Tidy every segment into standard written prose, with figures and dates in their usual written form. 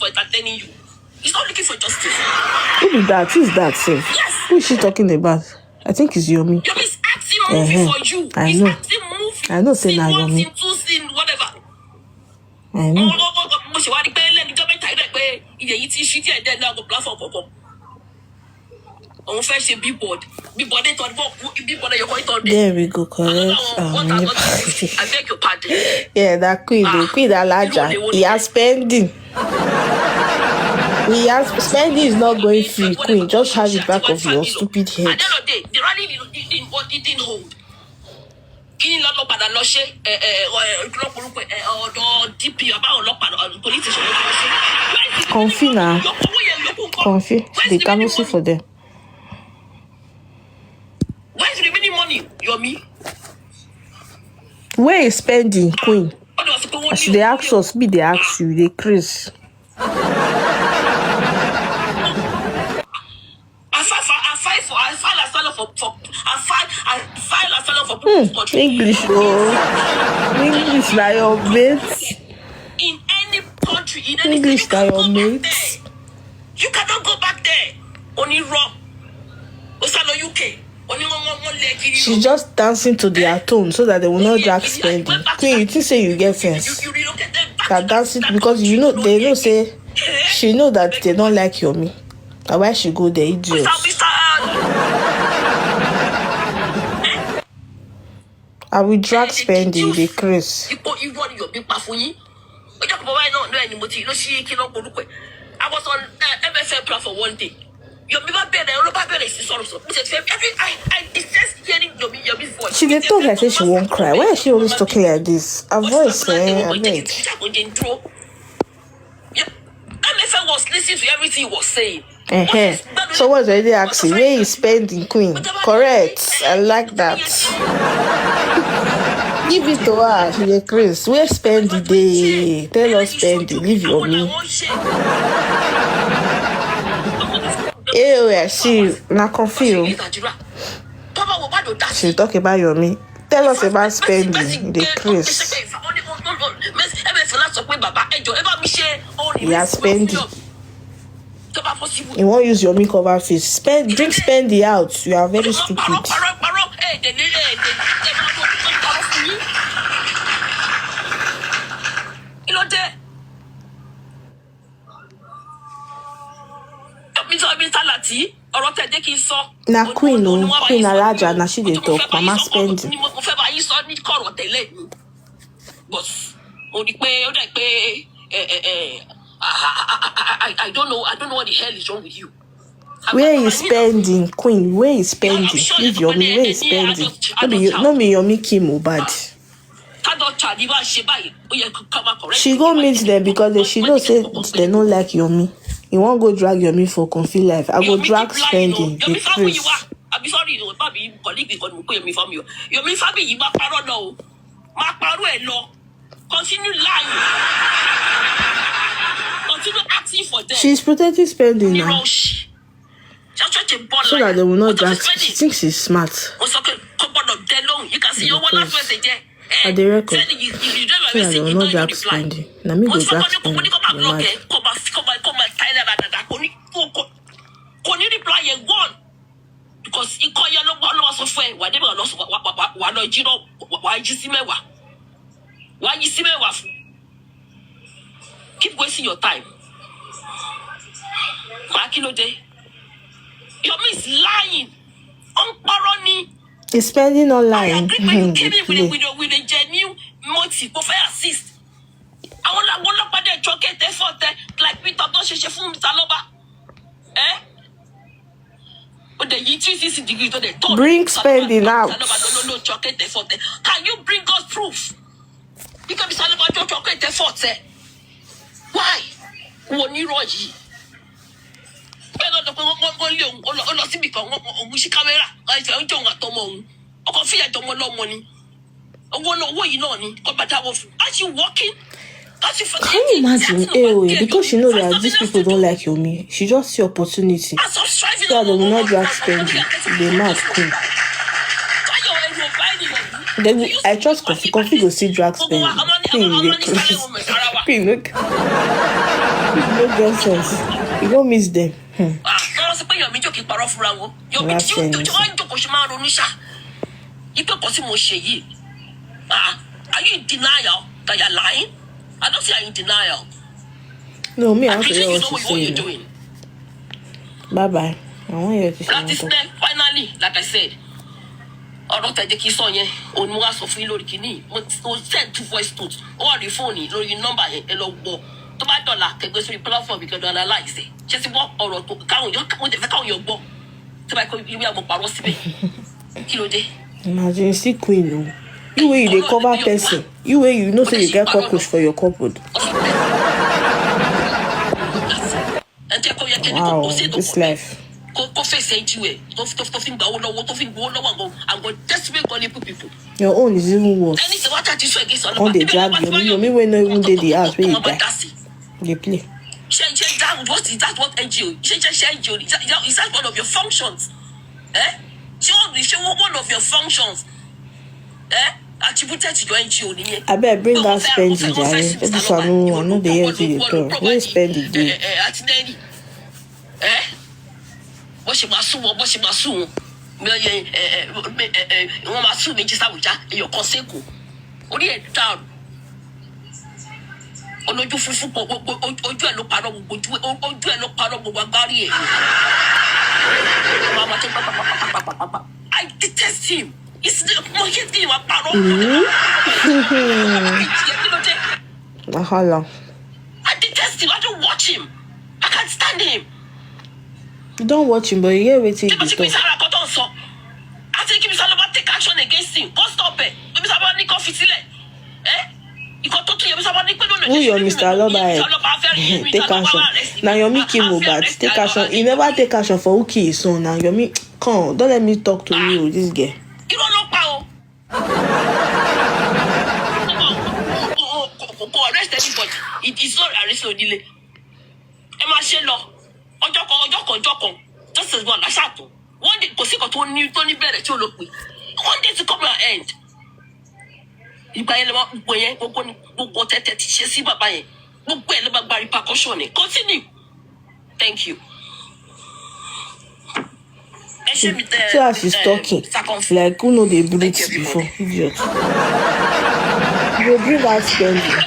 for entertaining you. He's not looking for justice. Who is that? Who's that, safe? Yes. Who is she talking about? I think it's Yomi. Yomi's acting movie for you. I He's know. acting movie. I know, say now Yomi. Scene 1, scene 2, scene whatever. I know. There we go, correct. I beg your pardon. Yeah, that queen, the queen Alaja, he has spending. Spending is not going free, queen. Just have it back of your stupid head. At the end of the day, the rally didn't hold. Kí ló lọ padà lọ ṣe DP about police station. Confy now. Confy. They cannot see for them. Where's the remaining money, Yomi? Where is spending, queen? As they ask us, be they ask you, they crazy. English, oh. English, like your mates. In any country, in any English, like your mates. You cannot go back there. Only raw. Osalo UK. She's just dancing to their tone so that they will not drag spending. Queen, you think say you get sense? That dancing because you know they know say she know that they don't like Yomi. And why she go there, idiots? I will drag spending the Chris. I was on MFM Plus for one day. I detest hearing Yomi's voice. She did talk like say she won't cry. Why is she always talking like this? Her voice, I beg. MFM was listening to everything he was saying. So what's already asking? Where is spending, queen? Correct. I like that. Give it to her. She dey Chris. Where spend the day? Tell us spend the. Leave your me. I see. Now confused. She talk about your me. Tell us about spending the Chris. Yeah, spending. You won't use your me cover face. Drink spending out. You are very stupid. Na queen Alaja, na she dey talk. Mama spending. I don't know what the hell is wrong with you. Where is spending, queen? Where is spending? Leave your me. Where is spending? No me your me Kim Mohbad. She go meet them because she know say they don't like Yomi. You won't go drag Yomi for comfy life. I go drag spending. The Chris. I'm sorry, colleague Yomi family, you no. Continue lying. Continue acting for them. She's protecting spending now. So that they will not drag. She thinks she's smart. You can see your one at the record. So that they will not drag spending. Now me go drag spending. Can you reply and go on? Because you call your number software. Why you see me? Keep wasting your time. Your miss lying. He's spending online. I agree when you came in with a genuine motive. Go for assist. I want to put the chocolate effort like we thought don't share from Saloba. But the U360 degree to the bring spending out. Can you bring us proof? You can be Saloba chocolate effort. Why? When you Roji. Are you walking? Can you imagine? Because she knows that these people don't like Yomi. She just see opportunity. So they will not drag spending. They mad queen. I trust Confy will see drag spending. Queen, look. No get sense. You don't miss them. Ọ̀rọ̀ sí pé Yomi jò kí parọ́ fúnra wọn. Yomi tí wọ́n jókòó ṣe máa ronú ṣá. Ipe kan tí mo ṣe yìí. Are you in denial that you're lying? I don't say I'm in denial. No, me, I want to hear You what know she's what you're saying. doing. Bye-bye. I want to hear what she's That is saying. finally, like I said, ọ̀rọ̀ tẹ̀jẹ̀ kí sọ yẹn òun ni wọ́n á sọ fún yín lórí kìíní mo send two voice notes ó wà ní fóònù lórí nọ́mbà yẹn ẹ lọ gbọ́ tó bá dọ̀là kẹgbẹ́ sórí platform ìkẹ́dọ̀ analyze ẹ̀ ṣé ti gbọ́ ọ̀rọ̀ tó káwọn èèyàn gbọ́ tí báyìí kó ìwé àmọ́ parọ́ síbẹ̀ kí ló dé. Imagine, see Queen, no. You way you dey cover person. You way you know say you get cockroach for your cupboard. Wow, this life. Your own is even worse. All they drag Yomi wey no even dey the house where you die. They play. What NGO? Is that one of your functions? One of your functions. Attributed to your NGO. I bet bring that spend it, Jerry. This one, I know the year to the talk. Where spend it, dude? Bó ṣe máa sún wọn wọ́n máa sún méjì sáwùjá èèyàn kan sẹ́kù orí ẹ̀ dàrú olójú funfun pọ̀ ojú ẹ̀ ló parọ́ gbogbo agbárí ẹ̀ màmá tó pàpàpàpàpàpà I detest him mo ṣe tí ìwà parọ́ I detest him I don't watch him I can't stand him. You don't watch him, but you hear what he talk. I think if Salama take action against him, go stop it. Maybe Salama ni confisile. Who your Mr. Loba? Take action. Now Yomi kill Mohbad. Take action. He never take action for who kill his son. Now Yomi, come, don't let me talk to you, this guy. You don't know power. Arrest anybody. It is not arrest or delay. Emma Shelo. ọjọ́ kan just as one aṣáàtò one day kò sí kan tó ní bẹ̀rẹ̀ tí ó lọ pé one day to come and end ìgbà yẹn lọ́wọ́ gbogbo yẹn gbogbo tẹ́tẹ́ ti ṣe sí bàbá yẹn gbogbo ẹ̀ ló bá gba repercussion ni continue thank you. See how she's talking like who know they breathe before idiot. You bring that spending.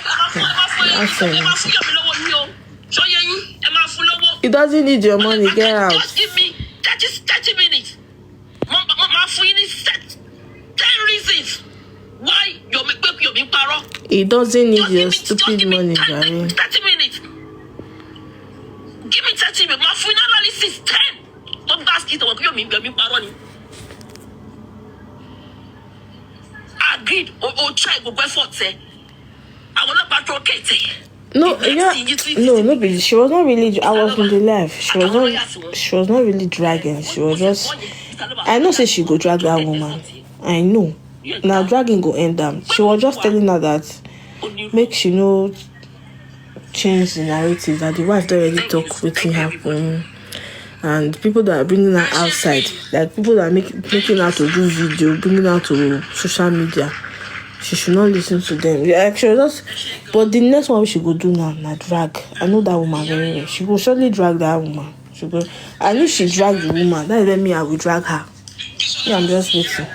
He doesn't need your money. Get out. Just give me 30 minutes. My friend is 10 reasons why you're being paro. He doesn't need your stupid money, Gary. 30 minutes. Give me 30 minutes. My friend analysis 10. Don't ask it. You're being paro. Agreed. Or try go effort. I will not patrol Kate. No, yeah, no, but she was not really. I was in the life. She was not really dragging. She was just. I know, say she go drag that woman. I know. Now dragging go end them. She was just telling her that make she know change the narrative that the wife already talk with him happen, and people that are bringing her outside, like people that are making her to do video, bringing her to social media. She should not listen to them. Yeah, she was just, but the next one we should go do now, drag. I know that woman very well. She will surely drag that woman. She go. And if she drag the woman, that is me. I will drag her. Yeah, I'm just waiting.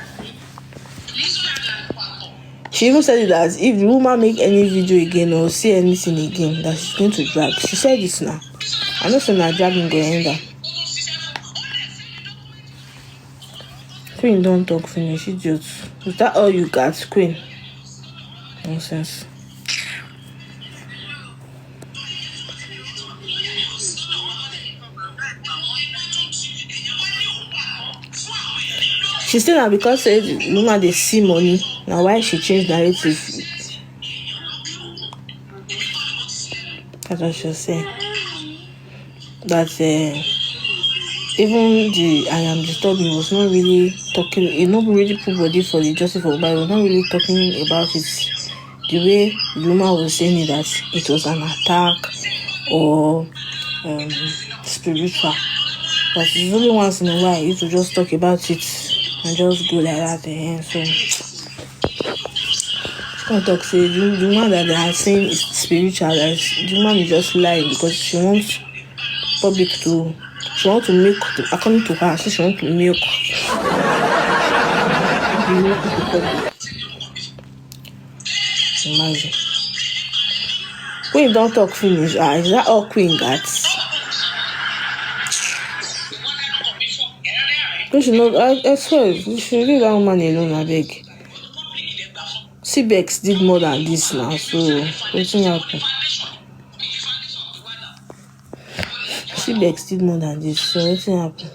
She even said that if the woman make any video again or say anything again, that she's going to drag. She said this now. I know so now dragging go end up. Queen, don't talk finish, idiot. Is that all you got, Queen? Nonsense. She still now because the woman they see money. Now why she changed narrative? That's what she was saying. That even the I am disturbing was not really talking. It not really put body for the justice for Bible. Not really talking about it. The way the woman was saying it, that it was an attack or spiritual. But it's only once in a while you to just talk about it and just go like that and so she can't talk say the one that they are saying is spiritual. Like, the woman is just lying because she wants public to. She wants to milk. According to her, she wants to milk. Imagine. Queen don't talk finish. Is that all Queen got? Don't you know? I swear, you should leave that woman alone, I beg. CBEX did more than this now, so what's happening? CBEX did more than this, so what's happening?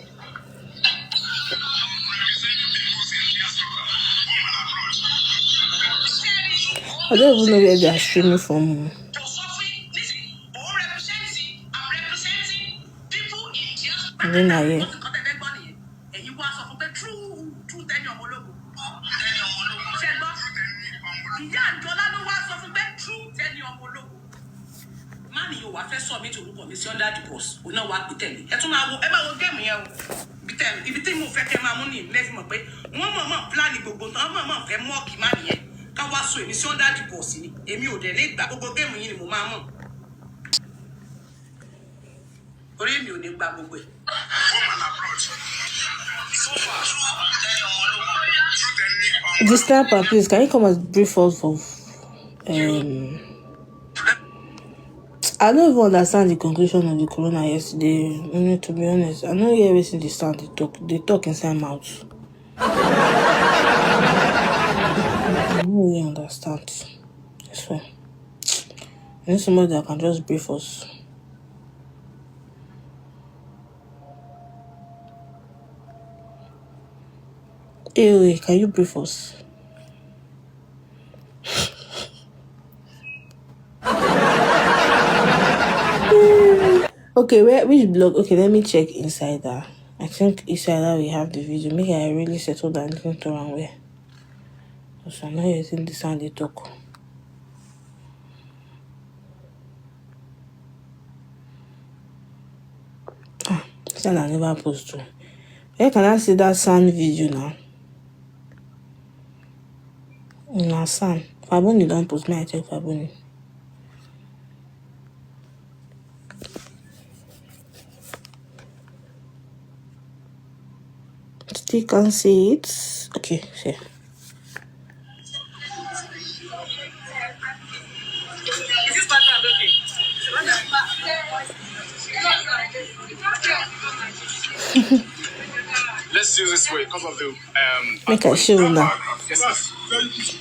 I don't even know where they are streaming from. And then I hear. Under the boss, we know what we tell you. It's not what ever game here. If you think of my money, let me pay. One mama planning go, but mama can mock money. Can was so it's under the boss. Emu de late back over game in Mama. Or you need back away. The sniper, please, can you come and brief us for I don't even understand the conclusion of the corona yesterday. To be honest, I don't hear everything they stand. They talk inside mouth. I don't really understand. I swear. I need somebody that can just brief us. Hey, can you brief us? Okay, which blog? Okay, let me check Insider. I think Insider we have the video. Maybe I really settled down into around where. So I'm not using the sound they talk. Sound I never post to. Where can I see that sound video now? Nah, sound. Faboni don't post me. I check Faboni. Still can't see it. Okay, see. Let's use this way because of the Make a show now. Yes.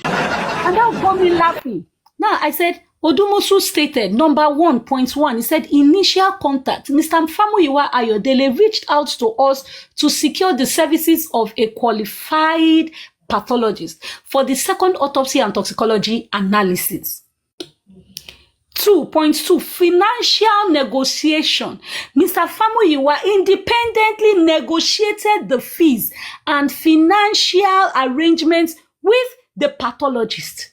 And that got me laughing. Now I said Odumosu stated number 1.1. He said initial contact. Mr. Famuyiwa Ayodele reached out to us to secure the services of a qualified pathologist for the second autopsy and toxicology analysis. 2.2 financial negotiation. Mr. Famuyiwa independently negotiated the fees and financial arrangements with the pathologist.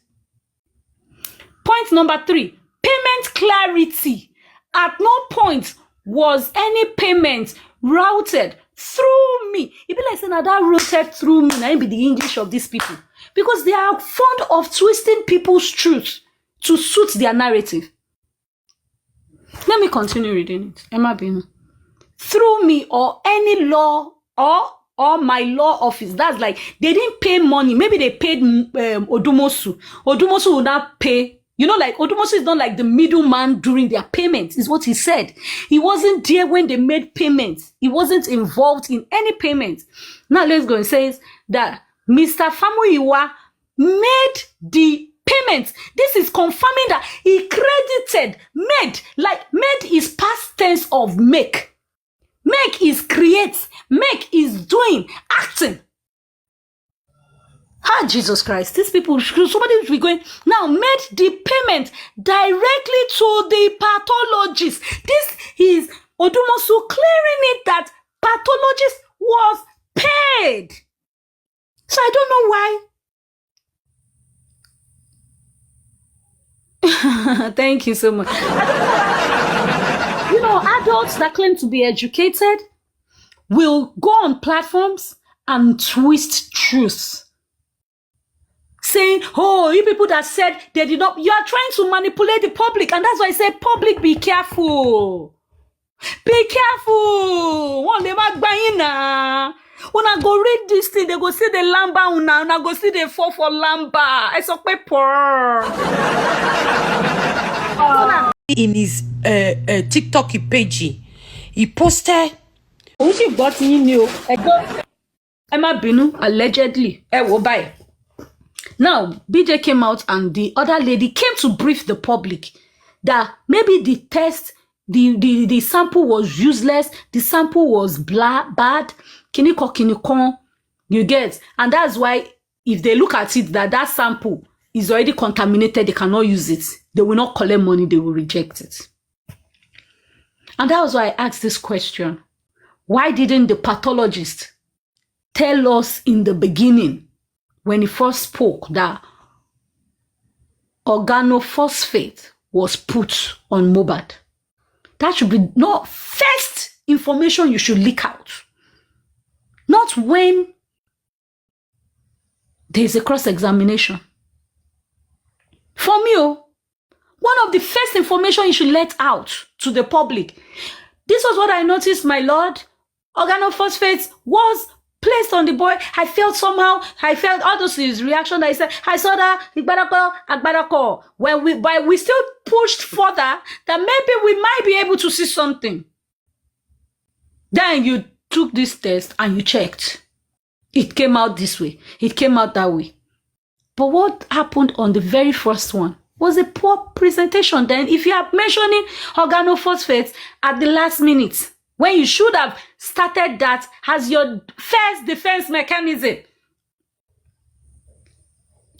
Point number 3, payment clarity. At no point was any payment routed through me. It be like saying that routed through me. Now be the English of these people. Because they are fond of twisting people's truth to suit their narrative. Let me continue reading it. Emma Bino. Through me or any law or my law office. That's like they didn't pay money. Maybe they paid Odumosu. Odumosu would not pay. You know, like Odumosu is not like the middleman during their payments, is what he said. He wasn't there when they made payments. He wasn't involved in any payments. Now let's go and say that Mr. Famuyiwa made the payments. This is confirming that he credited, made is past tense of make. Make is create. Make is doing, acting. Ah, Jesus Christ. These people, somebody will be going, now made the payment directly to the pathologist. This is Odumosu clearing it that pathologist was paid. So I don't know why. Thank you so much. You know, adults that claim to be educated will go on platforms and twist truth. saying, oh, you people that said they did not, you are trying to manipulate the public. And that's why I said, public, be careful. Be careful. One day back by now. When I go read this thing, they go see the lamba una, and I go see the fall for lamba. It's a paper. In his TikTok page, he posted. Who she bought in you? Emma Binu, allegedly. Bye. Now, BJ came out and the other lady came to brief the public that maybe the test, the sample was useless, the sample was bad, kiniko, you get. And that's why if they look at it that sample is already contaminated, they cannot use it. They will not collect money, they will reject it. And that was why I asked this question. Why didn't the pathologist tell us in the beginning, when he first spoke, that organophosphate was put on Mohbad? That should be not first information you should leak out. Not when there's a cross-examination. For me, one of the first information you should let out to the public. This was what I noticed, my lord. Organophosphate was placed on the boy. I felt somehow, all those his reaction that he said, I saw that, Igbarako. But we still pushed further that maybe we might be able to see something. Then you took this test and you checked. It came out this way. It came out that way. But what happened on the very first one was a poor presentation. Then if you are mentioning organophosphates at the last minute, when you should have started that as your first defense mechanism,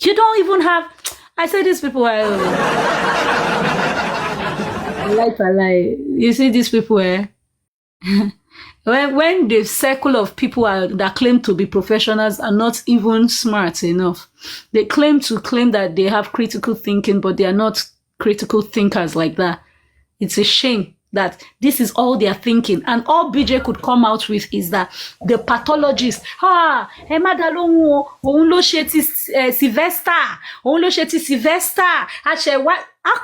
you don't even have. I say these people are lie. You see these people when the circle of people that claim to be professionals are not even smart enough. They claim that they have critical thinking, but they are not critical thinkers like that. It's a shame that this is all they are thinking. And all BJ could come out with is that the pathologist, how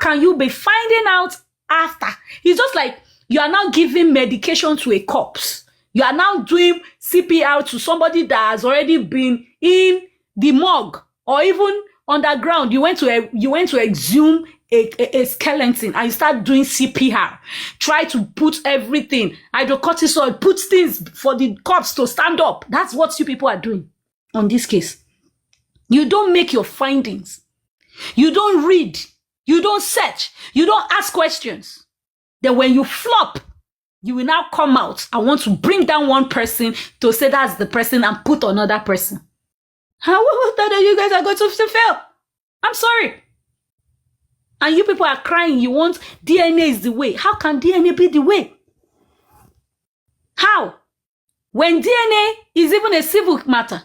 can you be finding out after? It's just like you are now giving medication to a corpse. You are now doing CPR to somebody that has already been in the morgue or even underground. You went to exhume a skeleton and you start doing CPR. Try to put everything, hydrocortisone, put things for the corpse to stand up. That's what you people are doing on this case. You don't make your findings. You don't read. You don't search. You don't ask questions. Then when you flop, you will now come out and want to bring down one person to say that's the person and put another person. How that you guys are going to fail? I'm sorry. And you people are crying. You want DNA is the way. How can DNA be the way? How? When DNA is even a civil matter,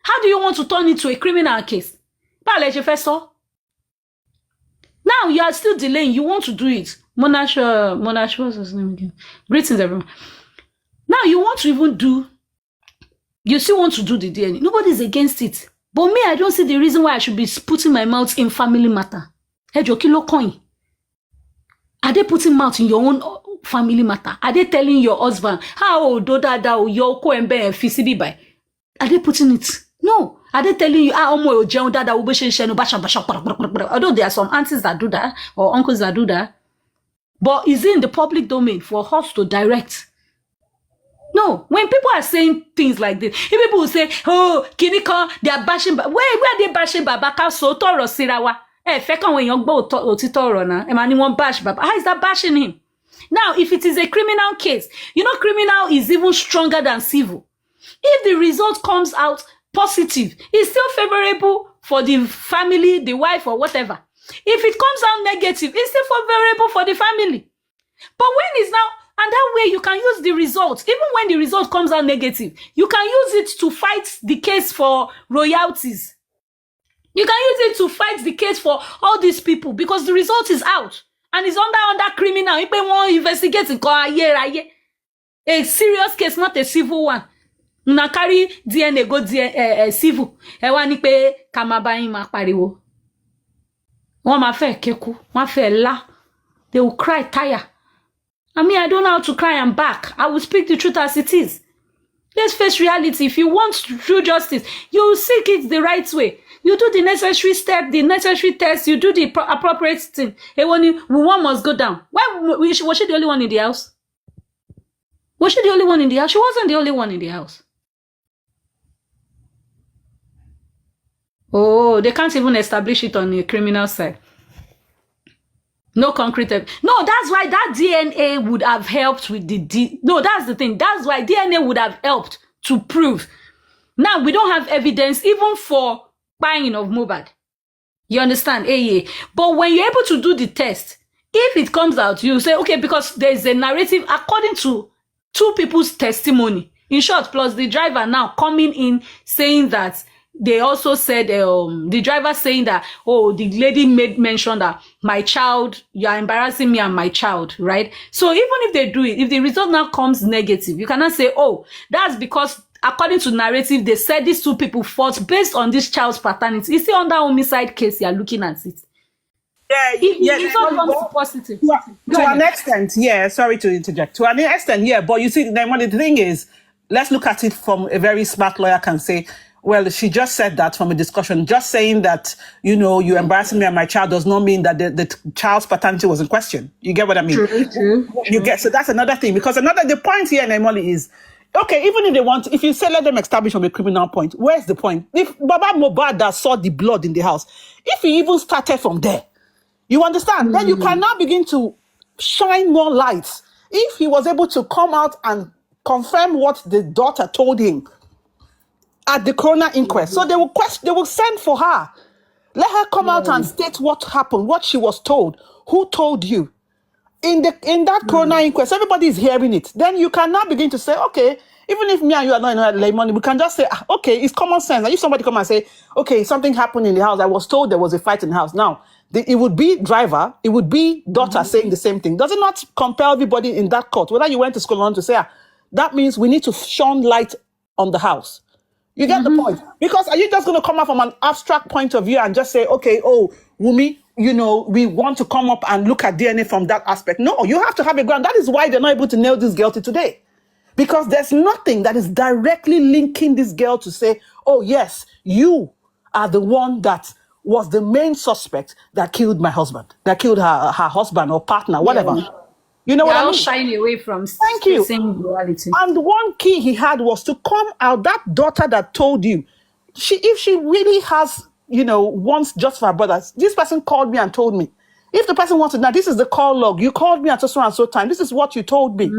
how do you want to turn it to a criminal case? Now you are still delaying. You want to do it. Monash, what's his name again? Greetings, everyone. Now you want to even do, you still want to do the DNA. Nobody's against it. But me, I don't see the reason why I should be putting my mouth in family matter. Hey, Jokilo coin. Are they putting mouth in your own family matter? Are they telling your husband, how do that, your co and FCB by? Are they putting it? No. Are they telling you, although there are some aunties that do that, or uncles that do that, but is it in the public domain for us to direct? No. When people are saying things like this, if people will say, oh, Kinika, they are bashing, where are they bashing Babaka so Toro Sirawa? Feka when you go to Toro na, anyone bash Baba. How is that bashing him? Now, if it is a criminal case, you know, criminal is even stronger than civil. If the result comes out positive, it's still favorable for the family, the wife, or whatever. If it comes out negative, it's still favorable for the family. But when it's now, and that way you can use the results. Even when the result comes out negative, you can use it to fight the case for royalties. You can use it to fight the case for all these people because the result is out and it's under criminal. If they want to investigate it, a serious case, not a civil one. Na carry DNA go civil. Ẹ wá ní pé ká má bá yín máa pariwo. Wọ́n máa fẹ́ kéku, wọ́n fẹ́ lá. They will cry tire. I mean, I don't know how to cry and back. I will speak the truth as it is. Let's face reality. If you want true justice, you seek it the right way. You do the necessary step, the necessary test, you do the appropriate thing. Hey, one must go down. Why was she the only one in the house? Was she the only one in the house? She wasn't the only one in the house. Oh, they can't even establish it on the criminal side. No concrete evidence. No, that's why that DNA would have helped with no, that's the thing. That's why DNA would have helped to prove. Now, we don't have evidence even for buying of Mohbad. You understand? Yeah. But when you're able to do the test, if it comes out, you say, okay, because there's a narrative according to two people's testimony. In short, plus the driver now coming in saying that they also said, the driver saying that, oh, the lady made mention that my child, you're embarrassing me and my child, right? So even if they do it, if the result now comes negative, you cannot say, oh, that's because according to narrative, they said these two people fought based on this child's paternity. It's still under homicide case, you're looking at it. Yeah, If the result comes positive. To an extent, yeah, sorry to interject. To an extent, yeah, but you see, then what the thing is, let's look at it from a very smart lawyer can say, well, she just said that from a discussion. Just saying that, you know, you're embarrassing me and my child does not mean that the child's paternity was in question. You get what I mean? True. You get, so that's another thing. Because the point here, Emily, is, okay, even if they want, if you say let them establish on the criminal point, where's the point? If Baba Mohbad that saw the blood in the house, if he even started from there, you understand? Then you can now begin to shine more lights. If he was able to come out and confirm what the daughter told him at the coroner inquest. So they will send for her. Let her come out and state what happened, what she was told, who told you. In that coroner inquest, everybody is hearing it. Then you can now begin to say, okay, even if me and you are not in layman, we can just say, okay, it's common sense. And if somebody come and say, okay, something happened in the house, I was told there was a fight in the house. Now, it would be driver, it would be daughter saying the same thing. Does it not compel everybody in that court, whether you went to school or not, to say, that means we need to shine light on the house? You get the point? Because are you just going to come up from an abstract point of view and just say, okay, oh, Wumi, you know, we want to come up and look at DNA from that aspect? No, you have to have a ground. That is why they're not able to nail this girl to today. Because there's nothing that is directly linking this girl to say, oh, yes, you are the one that was the main suspect that killed my husband, that killed her husband or partner, whatever. Yeah. You know what I mean? Shying away from reality. And the one key he had was to come out, that daughter that told you, if she really has, you know, wants just for her brothers, this person called me and told me. If the person wants to know, this is the call log. You called me at so and so time. This is what you told me.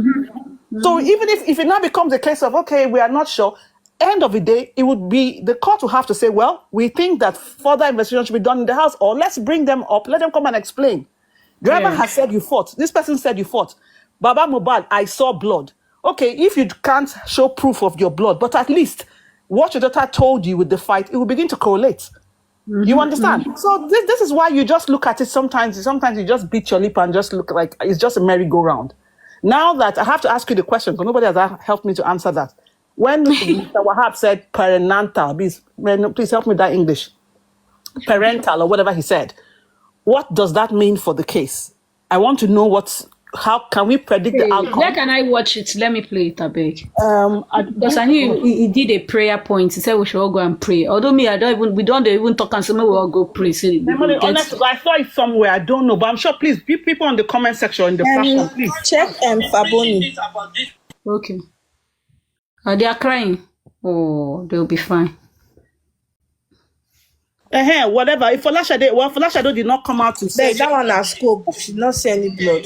So even if it now becomes a case of, okay, we are not sure, end of the day, it would be, the court will have to say, well, we think that further investigation should be done in the house, or let's bring them up, let them come and explain. Driver has said you fought. This person said you fought. Baba Mohbad, I saw blood. Okay, if you can't show proof of your blood, but at least what your daughter told you with the fight, it will begin to correlate. You understand? So this is why you just look at it sometimes you just beat your lip and just look like it's just a merry-go-round. Now that I have to ask you the question, because nobody has helped me to answer that. When Mr. Wahab said parental, please help me with that English. Parental or whatever he said. What does that mean for the case? I want to know how can we predict the outcome? Where can I watch it? Let me play it, I beg. Because I knew he did a prayer point. He said we should all go and pray. Although we don't even talk and say we all go pray. So honestly, I saw it somewhere. I don't know, but I'm sure. Please, people in the comment section in the fashion, please check Faboni. Okay. They are crying. Oh, they'll be fine. Whatever. If Folashade did not come out to say that one has scope. She did not see any blood.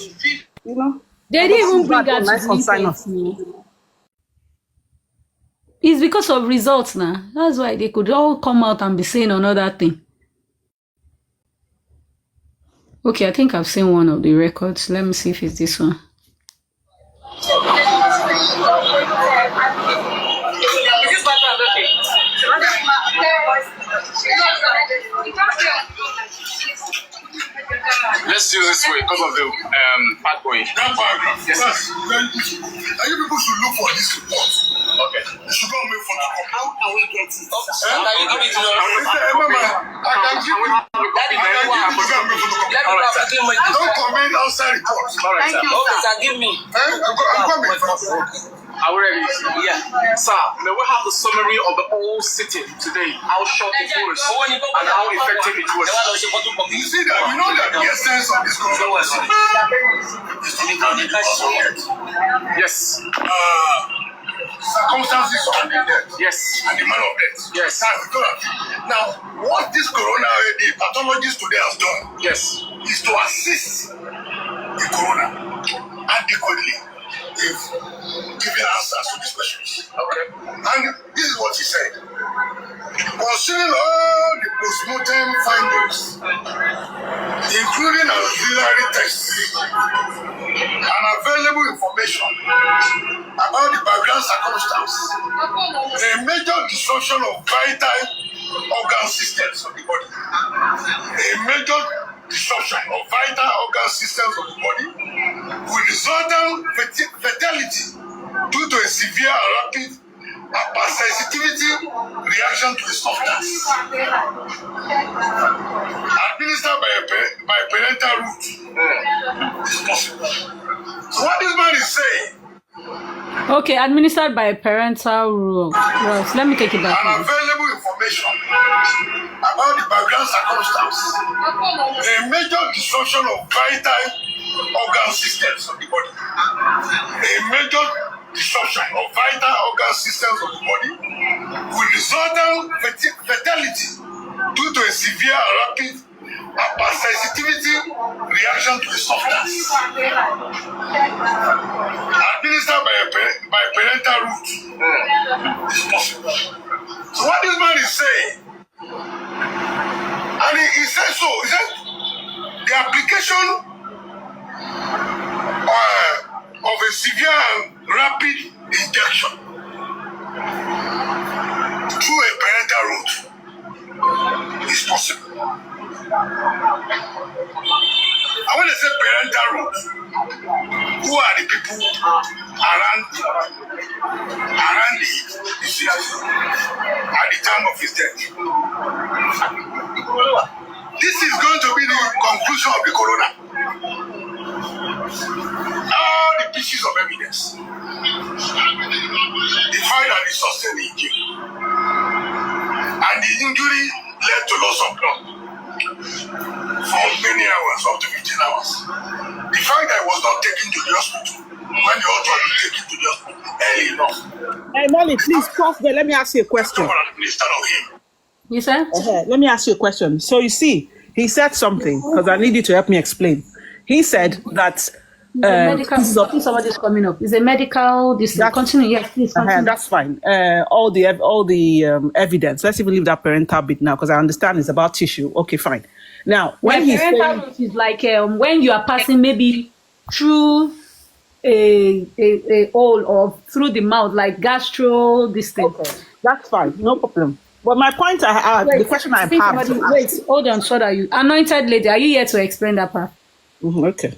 You know, they didn't even bring that to It's because of results now. That's why they could all come out and be saying another thing. Okay, I think I've seen one of the records. Let me see if it's this one. Let's use this way because of the pathway. That paragraph. Yes, sir. Very beautiful. And you people should look for this report. Okay. You should go and wait for the copy. How can we get it? Can you give it to us? Mama, I can give you. Don't comment outside reports. Thank you, sir. Give me. I'm coming. Are we ready? Yeah. Sir, may we have the summary of the whole sitting today? How short it was and how effective it was. You see that? You know that the essence of this conversation is to communicate. Yes. Circumstances surrounding death. Yes. And the man of death. Yes. Now, what this corona, the pathologist today has done, yes, is to assist the corona adequately if giving answers to these questions. Okay. And this is what he said. Considering all the postmortem findings, including auxiliary tests and available information about the background circumstance, a major disruption of vital organ systems of the body, a major disruption of vital organ systems of the body will result in fatality due to a severe and rapid hypersensitivity reaction to the substance administered by parental route is possible. So what this man is saying, okay, administered by parental route. Right, let me take it back. And available information about the background circumstance, a major disruption of vital organ systems of the body, a major disruption of vital organ systems of the body will result in fatality due to a severe and rapid hypersensitivity reaction to the substance administered by parental route is possible. So what this man is saying, and he said so, he said the application of a severe and rapid injection through a parental route is possible. And when they say parental route, who are the people around the deceased at the time of his death? This is going to be the conclusion of the corona. All the pieces of evidence, the fact that he sustained the injury, and the injury led to loss of blood for many hours, up to 15 hours. The fact that he was not taken to the hospital when the author was taken to the hospital early enough. Hey, Molly, please pause there. Let me ask you a question. You said? Let me ask you a question. So you see, he said something, because I need you to help me explain. He said that medical, I think somebody's coming up. It's a medical. This continue. Yes, please continue. That's fine. All the evidence. Let's even leave that parental bit now, because I understand it's about tissue. Okay, fine. Now, when he's parental saying, is like when you are passing maybe through a hole or through the mouth, like gastro. This thing. Okay. That's fine. No problem. But my point, the question I have. Wait, hold on. So that you anointed lady. Are you here to explain that part? Okay.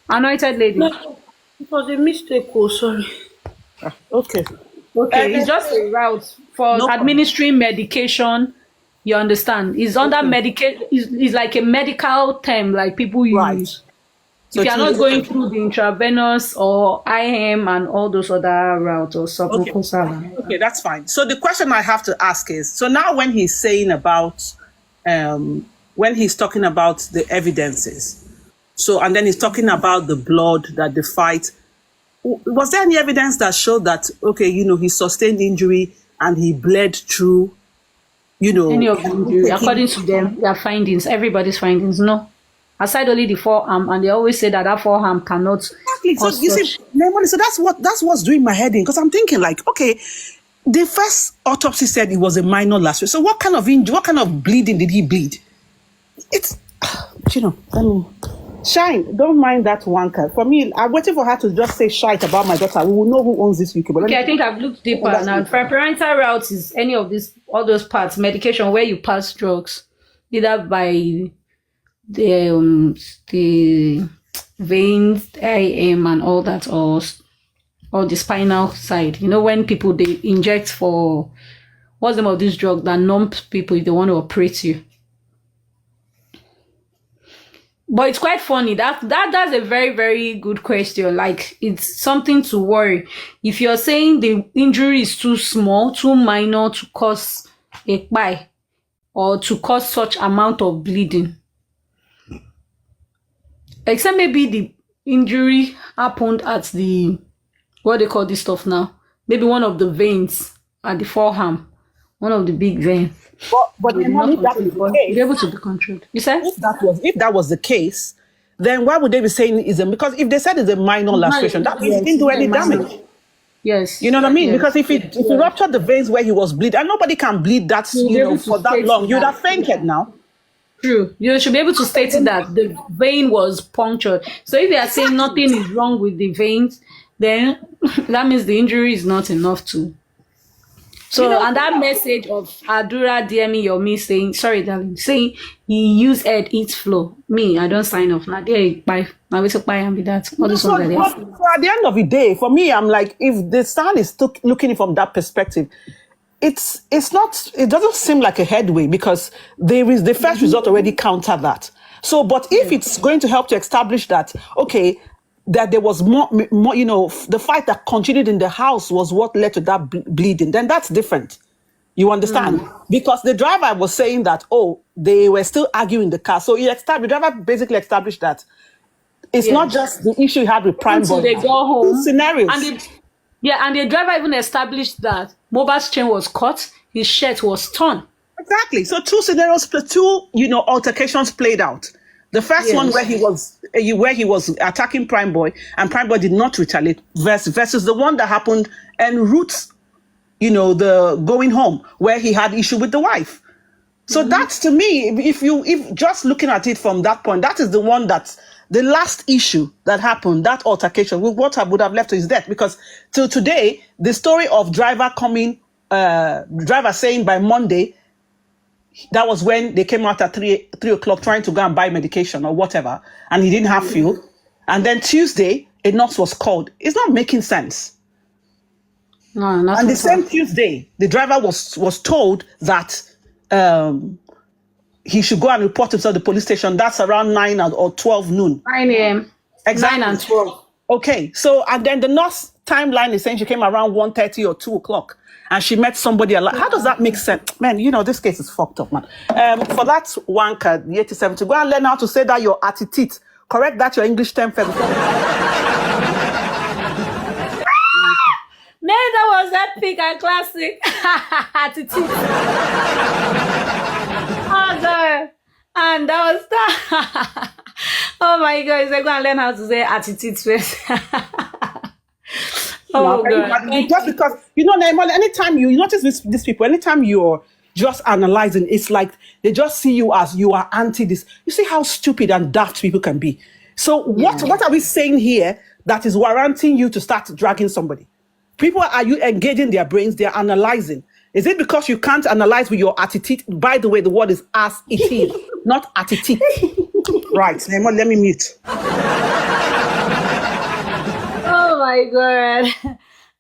Anointed lady. No, it was a mistake. Oh, sorry. Okay. Okay, it's just a route for administering medication. You understand? It's under medication. It's like a medical term, like people use. Right. So if you are not going through the intravenous or IM and all those other routes or submucosal. Okay, that's fine. So the question I have to ask is: so now when he's saying about, when he's talking about the evidences. So, and then he's talking about the blood that the fight. Was there any evidence that showed that, okay, he sustained injury and he bled through, Any of the injury, according to them, their findings, everybody's findings, no. Aside only the forearm, and they always say that forearm cannot. Exactly. So, you see, so that's what's doing my head in, because I'm thinking like, okay, the first autopsy said it was a minor laceration. So what kind of injury, what kind of bleeding did he bleed? It's, Shine, don't mind that wanker. For me, I'm waiting for her to just say shite about my daughter. We will know who owns this UK. But okay, I think I've looked deeper now. Parental routes is any of all those parts, medication where you pass drugs, either by the the veins, IM, and all that, or the spinal side. You know, when people they inject for what's the name of this drug that numb people if they want to operate you. But it's quite funny. That's a very, very good question. Like, it's something to worry. If you're saying the injury is too small, too minor to cause a bite or to cause such amount of bleeding, except maybe the injury happened at the, what they call this stuff now? Maybe one of the veins at the forearm, one of the big veins. But if that is the case, be able to be controlled. You said? If that was the case, then why would they be saying it's a, because if they said it's a minor laceration, that means he didn't do any damage. Yes. You know what I mean? Yes. Because if he ruptured the veins where he was bleeding, and nobody can bleed that, for that long, you'd have fainted now. True. You should be able to state it that the vein was punctured. So if they are saying nothing is wrong with the veins, then that means the injury is not enough to. So, and that message of Adura DMing your me saying, sorry, darling, saying he use head, eat flow. Me, I don't sign off. Now, bye. I will buy and be that. All this So at the end of the day, for me, I'm like, if the son is looking from that perspective, it's not, it doesn't seem like a headway because there is the first result already counter that. So, but if it's going to help to establish that, okay, that there was more, the fight that continued in the house was what led to that bleeding, then that's different. You understand? Because the driver was saying that, they were still arguing in the car. So the driver basically established that it's not just the issue he had with Prime Boy. They go home. Scenarios. And the driver even established that Mohbad's chain was cut, his shirt was torn. Exactly. So two scenarios, two, altercations played out. The first one where he was attacking Prime Boy and Prime Boy did not retaliate versus the one that happened en route, the going home where he had issue with the wife. So that's, to me, if just looking at it from that point, that is the one that's the last issue that happened, that altercation, what would have led to his death. Because till today, the story of driver saying by Monday, that was when they came out at 3 o'clock trying to go and buy medication or whatever, and he didn't have fuel. And then Tuesday, a nurse was called. It's not making sense. No, not. And the same Tuesday, the driver was told that he should go and report himself to the police station. That's around 9 or 12 noon. 9 a.m. Exactly. 9 and 12. Okay, so and then the nurse timeline is saying she came around 1:30 or 2 o'clock. And she met somebody alive. How does that make sense? Man, this case is fucked up, man. For that wanker, the 87, to go and learn how to say that your attitude. Correct that your English term for before. Man, that was epic and classic. Attitude. Oh, God. And that was that. Oh, my God. So go and learn how to say attitude first. Oh, God. Just because, anytime you notice these people, anytime you're just analyzing, it's like they just see you as you are anti this. You see how stupid and daft people can be. So what are we saying here that is warranting you to start dragging somebody? People, are you engaging their brains? They're analyzing. Is it because you can't analyze with your attitude? By the way, the word is as it is, not attitude. Right, let me mute. Oh my God.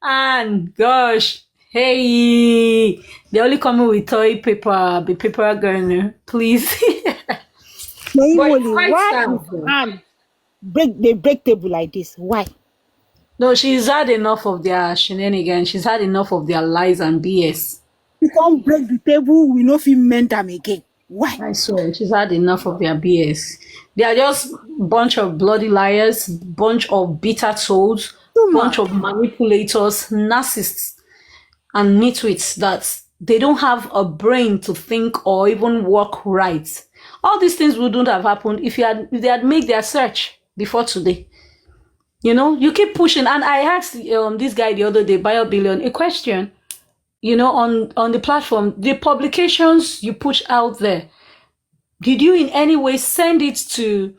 And gosh, hey, they're only coming with toy paper, the paper gunner, please. Why they break table like this? Why? No, she's had enough of their shenanigans. She's had enough of their lies and BS. You can't break the table, we no fit mend them again. Why? I swear, she's had enough of their BS. They are just bunch of bloody liars, bunch of bitter souls, bunch of manipulators, narcissists, and nitwits that they don't have a brain to think or even work right. All these things wouldn't have happened if they had made their search before today. You keep pushing. And I asked this guy the other day, BioBillion, a question. On the platform, the publications you push out there, did you in any way send it to,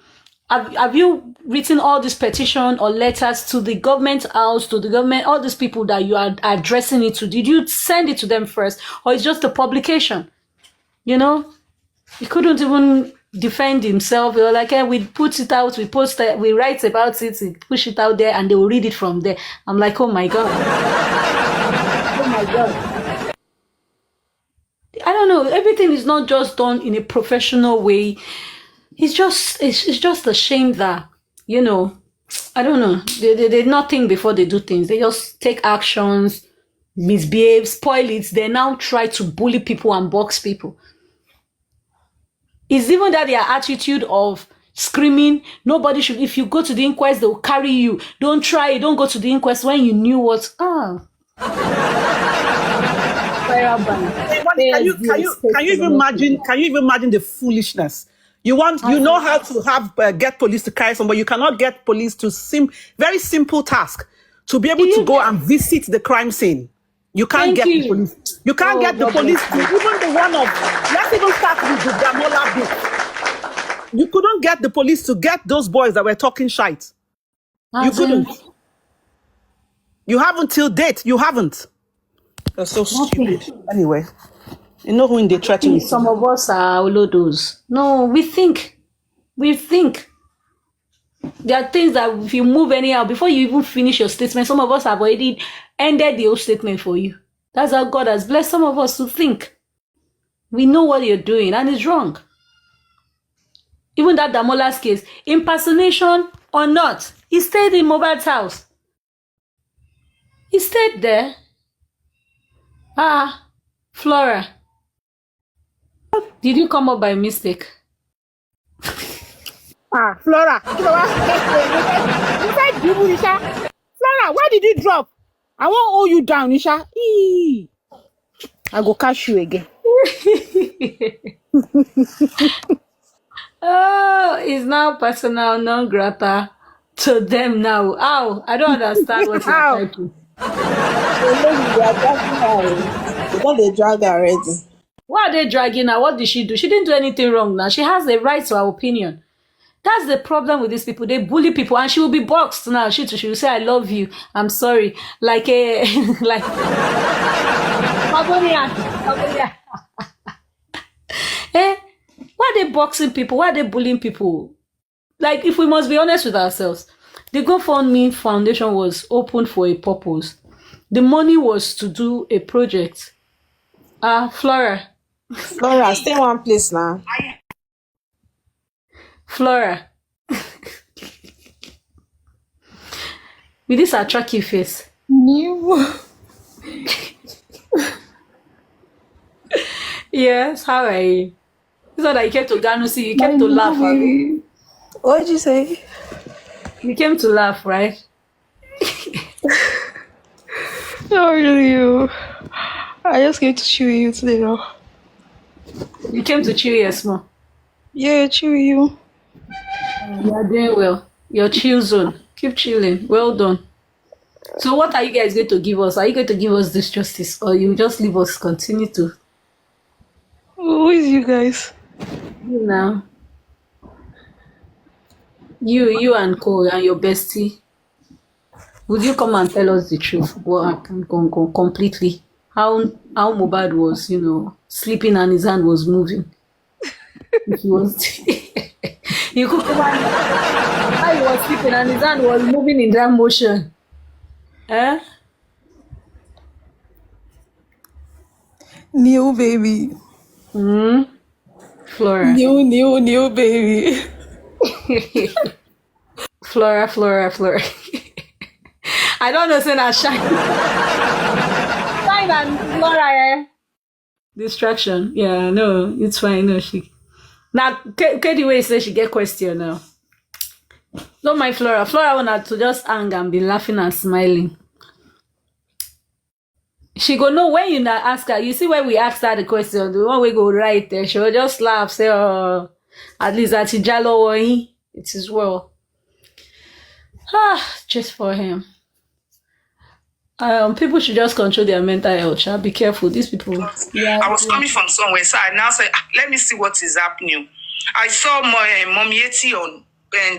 have you written all this petition or letters to the government house, to the government, all these people that you are addressing it to? Did you send it to them first, or it's just a publication? You couldn't even defend himself. They were like, hey, we put it out, we post it, we write about it, we push it out there, and they will read it from there. I'm like, oh my God. Oh my God. I don't know. Everything is not just done in a professional way. It's just a shame that, you know, I don't know. They not think before they do things. They just take actions, misbehave, spoil it. They now try to bully people and box people. It's even that their attitude of screaming, nobody should, if you go to the inquest, they'll carry you. Don't try, don't go to the inquest when you knew what. Can you even imagine? Can you even imagine the foolishness? You know how to have get police to carry somebody. You cannot get police to very simple task to be able to go and visit the crime scene. You can't get the police. You can't get the police to even the one of. Let's even start with the Damola bit. You couldn't get the police to get those boys that were talking shite. You couldn't. You haven't till date. You haven't. They're so stupid. Anyway, you know who they threaten. Some of us are olodos. No, we think. There are things that if you move anyhow, before you even finish your statement, some of us have already ended the whole statement for you. That's how God has blessed some of us to think. We know what you're doing, and it's wrong. Even that Damola's case, impersonation or not, he stayed in Mohbad's house. He stayed there. Flora. Did you come up by mistake? Flora. Flora, where did you drop? I won't hold you down, Nisha. I go catch you again. Oh, it's now personal non grata to them now. Ow, I don't understand what you're typing. They drag her already. Why are they dragging her? What did she do? She didn't do anything wrong now. She has the right to her opinion. That's the problem with these people. They bully people, and she will be boxed now. She will say, I love you. I'm sorry. Like a like why are they boxing people? Why are they bullying people? Like, if we must be honest with ourselves, the GoFundMe Foundation was opened for a purpose. The money was to do a project. Flora, stay in one place now. Flora. With this attractive face. New. Yes, how are you? It's not that you came to Ghana, see, you came to laugh. What did you say? You came to laugh, right? Not really. I just came to chill you today, though. You came to chill your small. Yeah, chill you. You are doing well. Your chill zone. Keep chilling. Well done. So what are you guys going to give us? Are you going to give us this justice, or you just leave us continue to? Who is you guys? You now. You and Cole and your bestie. Would you come and tell us the truth? What happened completely? How Mohbad was, sleeping and his hand was moving. If he was, you could come and how he was sleeping and his hand was moving in that motion. New baby. Flora. New baby. Flora. I don't know, say that shine. Shine and Flora, Distraction. Yeah, no, it's fine. No, now, Katie Way says she get question now. Don't mind Flora. Flora wanted to just hang and be laughing and smiling. She go know when you not ask her. You see when we asked her the question, the one we go right there, she will just laugh, say, oh, at least that's Jalo, it is well. Just for him. People should just control their mental health. Be careful. These people. Yeah, I was coming from somewhere, so I now said, let me see what is happening. I saw Mommy Yeti on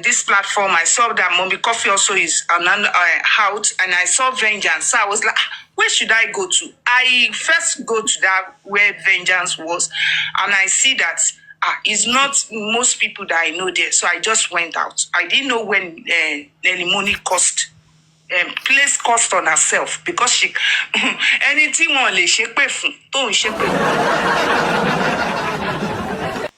this platform. I saw that Mommy Coffee also is out, and I saw Vengeance. So I was like, where should I go to? I first go to that where Vengeance was, and I see that it's not most people that I know there. So I just went out. I didn't know when Nelly Money placed cost on herself because she anything only she pay for, don't she pay.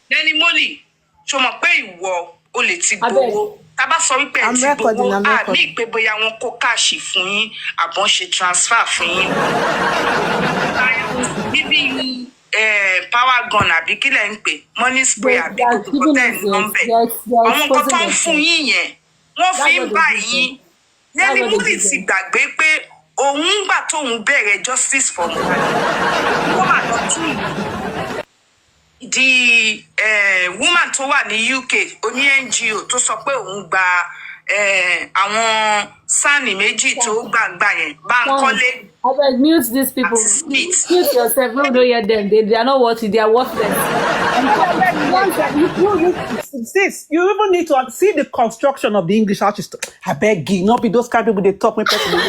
Nelly Money, so mo pé ìwọ o lè ti gbowó. Tá bá sọ wípé ẹ ti gbowó, mi pé bóyá wọ́n kó cash fún yín, àbọ̀n ṣe transfer fún yín. Giving power gun àbí kí lẹ ń pè money spray àbí kòkòrò tẹ̀ ń nọ́mbẹ̀. Àwọn nǹkan tó ń fún yín yẹn, wọ́n fi ń bá yín. Nelly Money ti gbàgbé pé òun gbà tóun bẹ̀rẹ̀ justice for Mohbad. Wọ́n máa lọ tún the woman tó wà ní UK oní NGO tó sọ pé òun gba àwọn sáànì méjì tó gbàgbà yẹn Bánkọ́lé. I beg, mute these people. Mute yourself. No, don't hear them. They are not worthy. They are worthless. Sis, you even need to see the construction of the English artist. I beg you, not be those kind of people they talk when person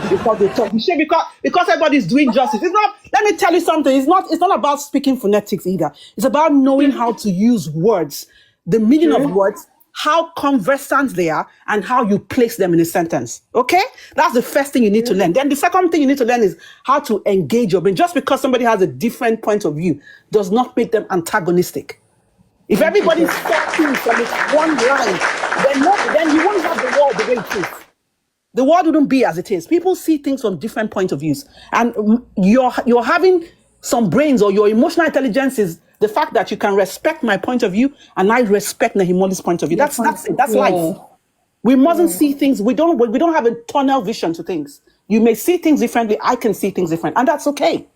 because they talk. Because everybody's doing justice. It's not. Let me tell you something. It's not about speaking phonetics either. It's about knowing how to use words, the meaning of words, how conversant they are, and how you place them in a sentence. Okay? That's the first thing you need to learn. Then the second thing you need to learn is how to engage your brain. Just because somebody has a different point of view does not make them antagonistic. If everybody's talking from one line, then you won't have the world the way it is. The world wouldn't be as it is. People see things from different points of views. And you're having some brains, or your emotional intelligence is the fact that you can respect my point of view and I respect Nahimoli's point of view. That's it. That's life. We mustn't see things. We don't have a tunnel vision to things. You may see things differently. I can see things different, and that's okay.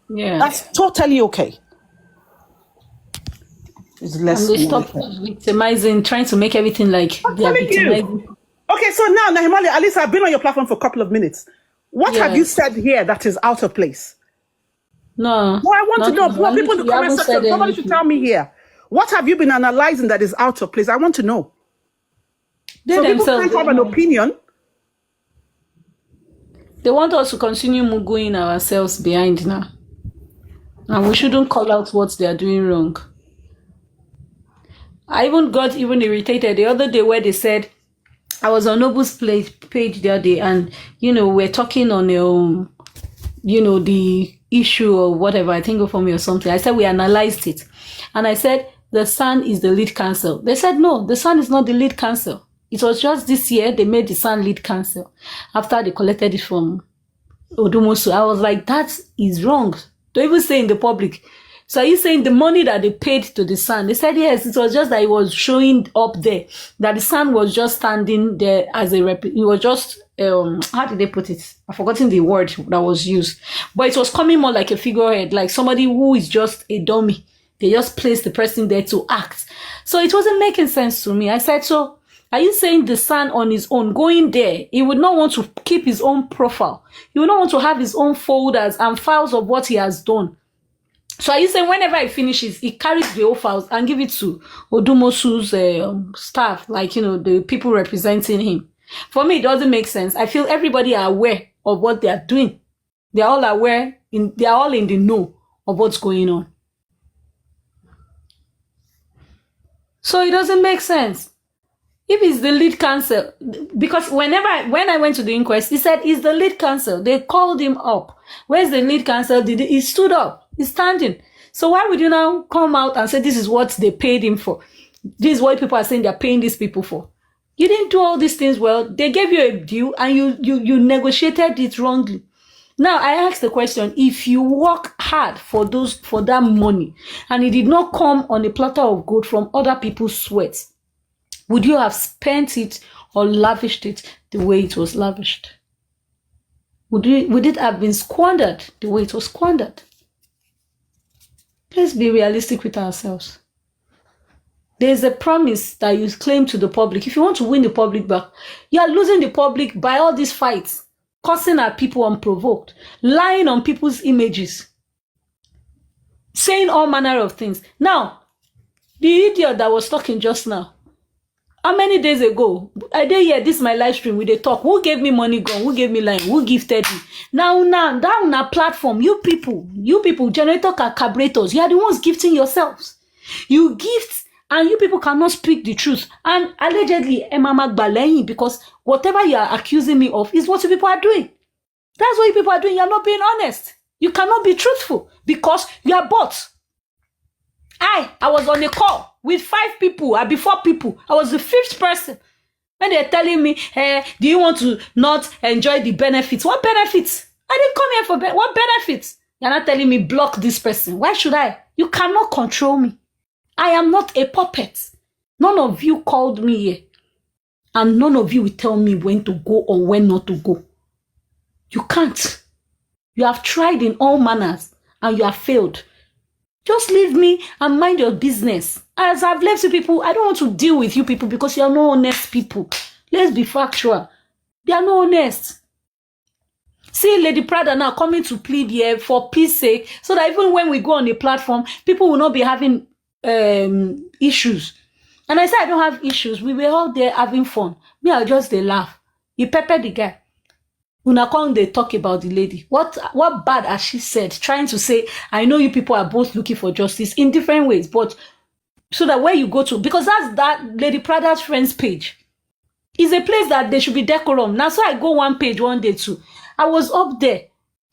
Yeah, that's totally okay. It's less. And they stop victimizing, trying to make everything like they are victimizing. Okay, so now Nahimoli, at least I've been on your platform for a couple of minutes. What have you said here that is out of place? No. Well, I want to know. What people in the comment section, somebody should tell me here. What have you been analyzing that is out of place? I want to know. So people can't have an opinion. They want us to continue mugging ourselves behind now. And we shouldn't call out what they are doing wrong. I even got irritated the other day where they said, I was on Nobu's page the other day, and, we're talking on, the issue or whatever, I think go for me or something. I said we analyzed it, and I said the Sun is the lead counsel. They said no, the Sun is not the lead counsel. It was just this year they made the Sun lead counsel after they collected it from Odumosu. I was like, that is wrong. Don't even say in the public. So are you saying the money that they paid to the Sun? They said yes, it was just that it was showing up there, that the Sun was just standing there as a rep. It was just how did they put it? I've forgotten the word that was used, but it was coming more like a figurehead, like somebody who is just a dummy. They just placed the person there to act. So it wasn't making sense to me. I said, so are you saying the Sun on his own going there, he would not want to keep his own profile? He would not want to have his own folders and files of what he has done? So are you saying whenever he finishes, he carries the old files and give it to Odumosu's staff, like, the people representing him? For me, it doesn't make sense. I feel everybody are aware of what they are doing. They are all aware, they are all in the know of what's going on. So it doesn't make sense. If it's the lead counsel, because when I went to the inquest, he said he's the lead counsel. They called him up. Where's the lead counsel? He stood up. He's standing. So why would you now come out and say this is what they paid him for? This is what people are saying they're paying these people for. You didn't do all these things well. They gave you a deal and you negotiated it wrongly. Now I ask the question: if you work hard for that money and it did not come on a platter of gold from other people's sweat, would you have spent it or lavished it the way it was lavished? Would it have been squandered the way it was squandered? Let's be realistic with ourselves. There's a promise that you claim to the public. If you want to win the public back, you are losing the public by all these fights, cursing at people unprovoked, lying on people's images, saying all manner of things. Now, the idiot that was talking just now, How many days ago? I did hear this my live stream with the talk. Who gave me money gone? Who gave me line? Who gifted me? Now, down a platform, you people, generator carburetors, you are the ones gifting yourselves. You gift, and you people cannot speak the truth. And allegedly, Emma Gbaleyin, because whatever you are accusing me of is what you people are doing. That's what you people are doing. You are not being honest. You cannot be truthful because you are bots. I was on a call with 5 people, or before people. I was the 5th person. When they're telling me, hey, do you want to not enjoy the benefits? What benefits? I didn't come here for what benefits? You're not telling me block this person. Why should I? You cannot control me. I am not a puppet. None of you called me here. And none of you will tell me when to go or when not to go. You can't. You have tried in all manners and you have failed. Just leave me and mind your business. As I've left you people, I don't want to deal with you people because you are no honest people. Let's be factual. They are no honest. See Lady Prada now coming to plead here for peace sake, so that even when we go on a platform, people will not be having issues. And I said I don't have issues. We were all there having fun. Me, I just they laugh. You pepper the guy. Una come they talk about the lady. What bad has she said? Trying to say, I know you people are both looking for justice in different ways, but so that where you go to, because that's that Lady Prada's friends page, is a place that they should be decorum. Now, so I go one page one day too. I was up there.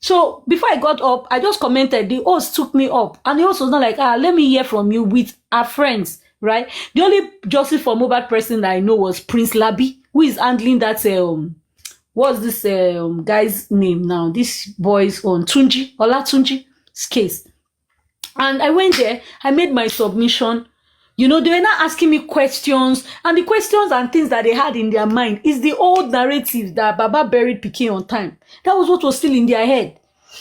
So before I got up, I just commented. The host took me up, and the host was not like, let me hear from you with our friends, right? The only justice for Mohbad person that I know was Prince Labi, who is handling that what's this guy's name now? This boy's on Olatunji's case. And I went there, I made my submission. You know, they were not asking me questions, and the questions and things that they had in their mind is the old narrative that Baba buried Pikin on time. That was what was still in their head.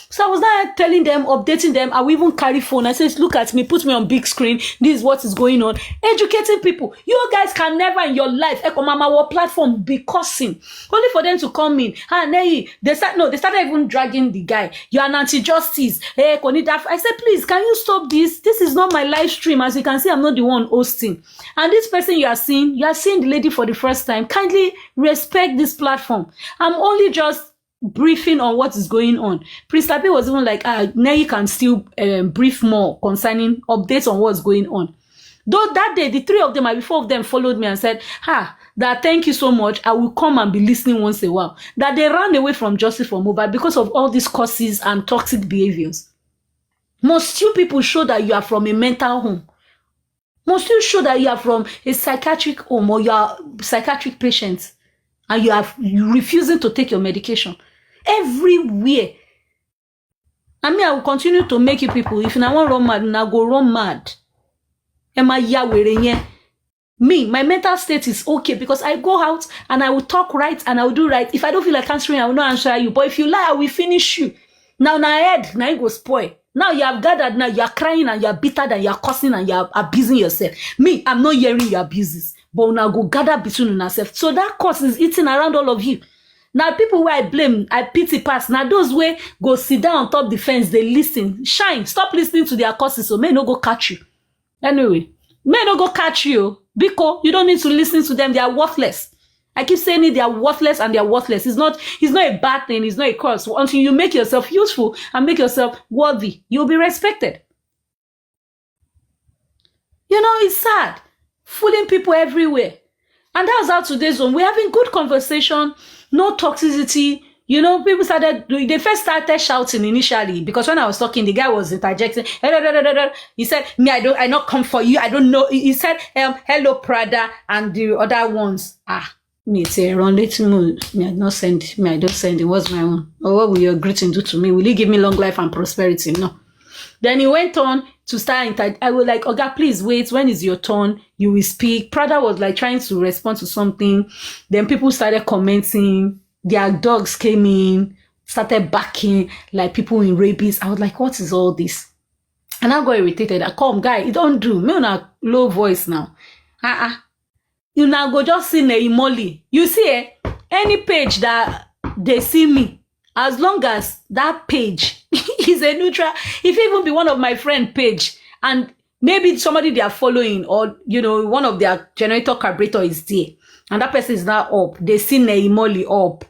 So I was not telling them, updating them. I will even carry phone. I said, look at me, put me on big screen. This is what is going on. Educating people. You guys can never in your life, our platform, be cursing. Only for them to come in. They started even dragging the guy. You're an anti-justice. Hey, I said, please, can you stop this? This is not my live stream. As you can see, I'm not the one hosting. And this person you are seeing the lady for the first time. Kindly respect this platform. I'm only just briefing on what is going on. Prince Labi was even like, now you can still brief more concerning updates on what's going on. Though that day, the 3 of them, and 4 of them followed me and said, that thank you so much. I will come and be listening once in a while. That they ran away from justice for Mohbad because of all these causes and toxic behaviors. Must you people show that you are from a mental home? Must you show that you are from a psychiatric home or you are psychiatric patients and you are refusing to take your medication? Everywhere. I mean, I will continue to make you people. If you want to run mad, now go run mad. Me, my mental state is okay because I go out and I will talk right and I will do right. If I don't feel like answering, I will not answer you. But if you lie, I will finish you. Now head, now you go spoil. Now you have gathered, now you are crying and you are bitter and you are cursing and you are abusing yourself. Me, I'm not hearing your abuses. But now go gather between yourself. So that curse is eating around all of you. Now, people where I blame, I pity pass. Now, those way go sit down on top the fence, they listen. Shine. Stop listening to their curses, so may no go catch you. Anyway, may no go catch you. Because you don't need to listen to them. They are worthless. I keep saying it, they are worthless and they are worthless. It's not a bad thing. It's not a curse. Until you make yourself useful and make yourself worthy, you'll be respected. You know, it's sad. Fooling people everywhere. And that was how today's zone. We're having good conversation. No toxicity. You know, people they first started shouting initially because when I was talking, the guy was interjecting. He said, me, I not come for you. I don't know. He said, hello, Prada, and the other ones. Me, say, Ron, let me, I don't send it. What's my own? Or what will your greeting do to me? Will you give me long life and prosperity? No. Then he went on to start. I was like, Oga, please wait. When is your turn? You will speak. Prada was like trying to respond to something. Then people started commenting. Their dogs came in, started barking like people in rabies. I was like, what is all this? And I got irritated. I come, guy, you don't do. Me on a low voice now. You now go just see Neimoli. You see, any page that they see me, as long as that page is a neutral, if even be one of my friend page, and maybe somebody they are following, or one of their generator carburetor is there, and that person is now up. They see Neimoli up.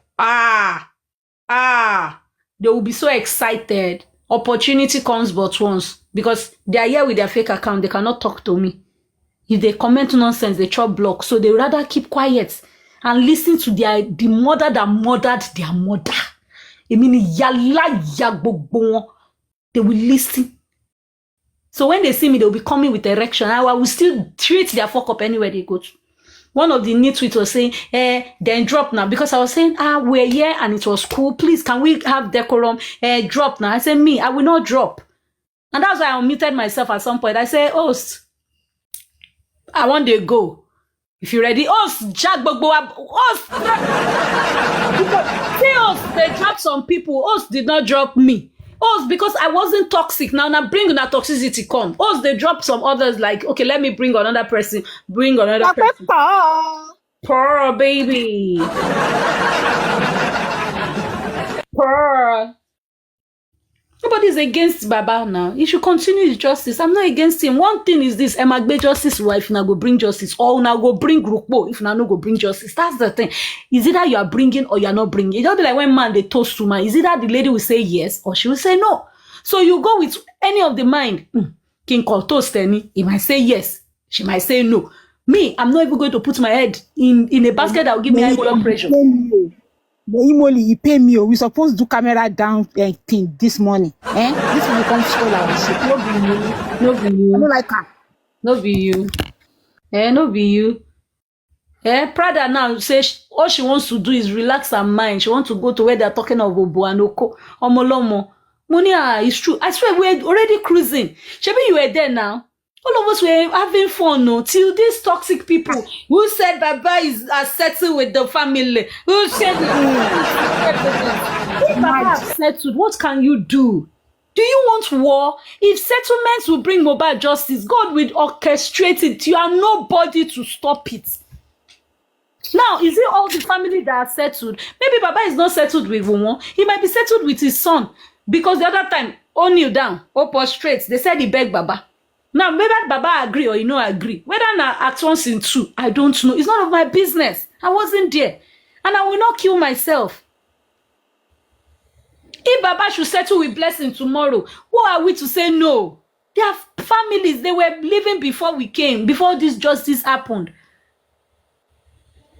They will be so excited. Opportunity comes but once, because they are here with their fake account. They cannot talk to me. If they comment nonsense, they chop block. So they rather keep quiet and listen to the mother that murdered their mother. I mean, they will listen. So when they see me, they will be coming with erection. I will still treat their fuck up anywhere they go to. One of the neat tweets was saying, then drop now. Because I was saying, we're here and it was cool. Please, can we have decorum? Drop now. I said, I will not drop. And that's why I unmuted myself at some point. I said, host, I want to go. If you're ready, host, Jack Bogbo, host. Say host, they dropped some people. Host did not drop me. Host, because I wasn't toxic. Now bring that toxicity come. Host, they dropped some others like, okay, let me bring another person. Bring another person. Poor baby. Poor. Nobody's against Baba now. He should continue his justice. I'm not against him. One thing is this: Emagbe justice wife now go bring justice, or now go bring Rukbo if now no go bring justice. That's the thing. Is either you are bringing or you are not bringing. It don't be like when man they toast to man. Is either the lady will say yes or she will say no. So you go with any of the mind. King call toast any. He might say yes. She might say no. Me, I'm not even going to put my head in a basket that will give me high blood pressure. The Imoli, he pay me. We supposed to do camera down thing this morning. This will become school and shit. No be you. I don't like her. No be you. No be you. Prada now says all she wants to do is relax her mind. She wants to go to where they're talking of Obo and Oko. Omolomo. Monia, it's true. I swear we're already cruising. Shebi, you were there now. All of us were having fun, no? Till these toxic people who said Baba is settled with the family. Who said if Baba is settled, what can you do? Do you want war? If settlements will bring Mohbad justice, God will orchestrate it. You are nobody to stop it. Now, is it all the family that are settled? Maybe Baba is not settled with Wunwo. He might be settled with his son. Because the other time, all kneel down, all prostrate. They said he begged Baba. Now, maybe Baba agree or agree. Whether na act once in two, I don't know. It's none of my business. I wasn't there. And I will not kill myself. If Baba should settle with Blessing tomorrow, who are we to say no? Their families, they were living before we came, before this justice happened.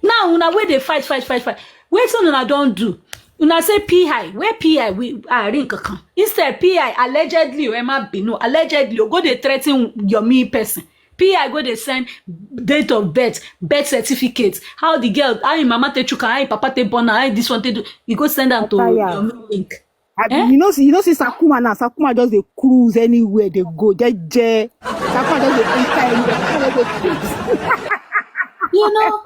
Now, una where they fight. Wait till una don't do. Una say PI, where PI we are in kaka. Instead, PI allegedly allegedly go they threaten your me person. PI go they send date of birth certificates. How the girl, how your mama te chuka, how your papa te born, how this one te do. You go send them to your link. You know, see Sakuma now. Sakuma just they cruise anywhere they go. Sakuma just they enter anywhere. You know.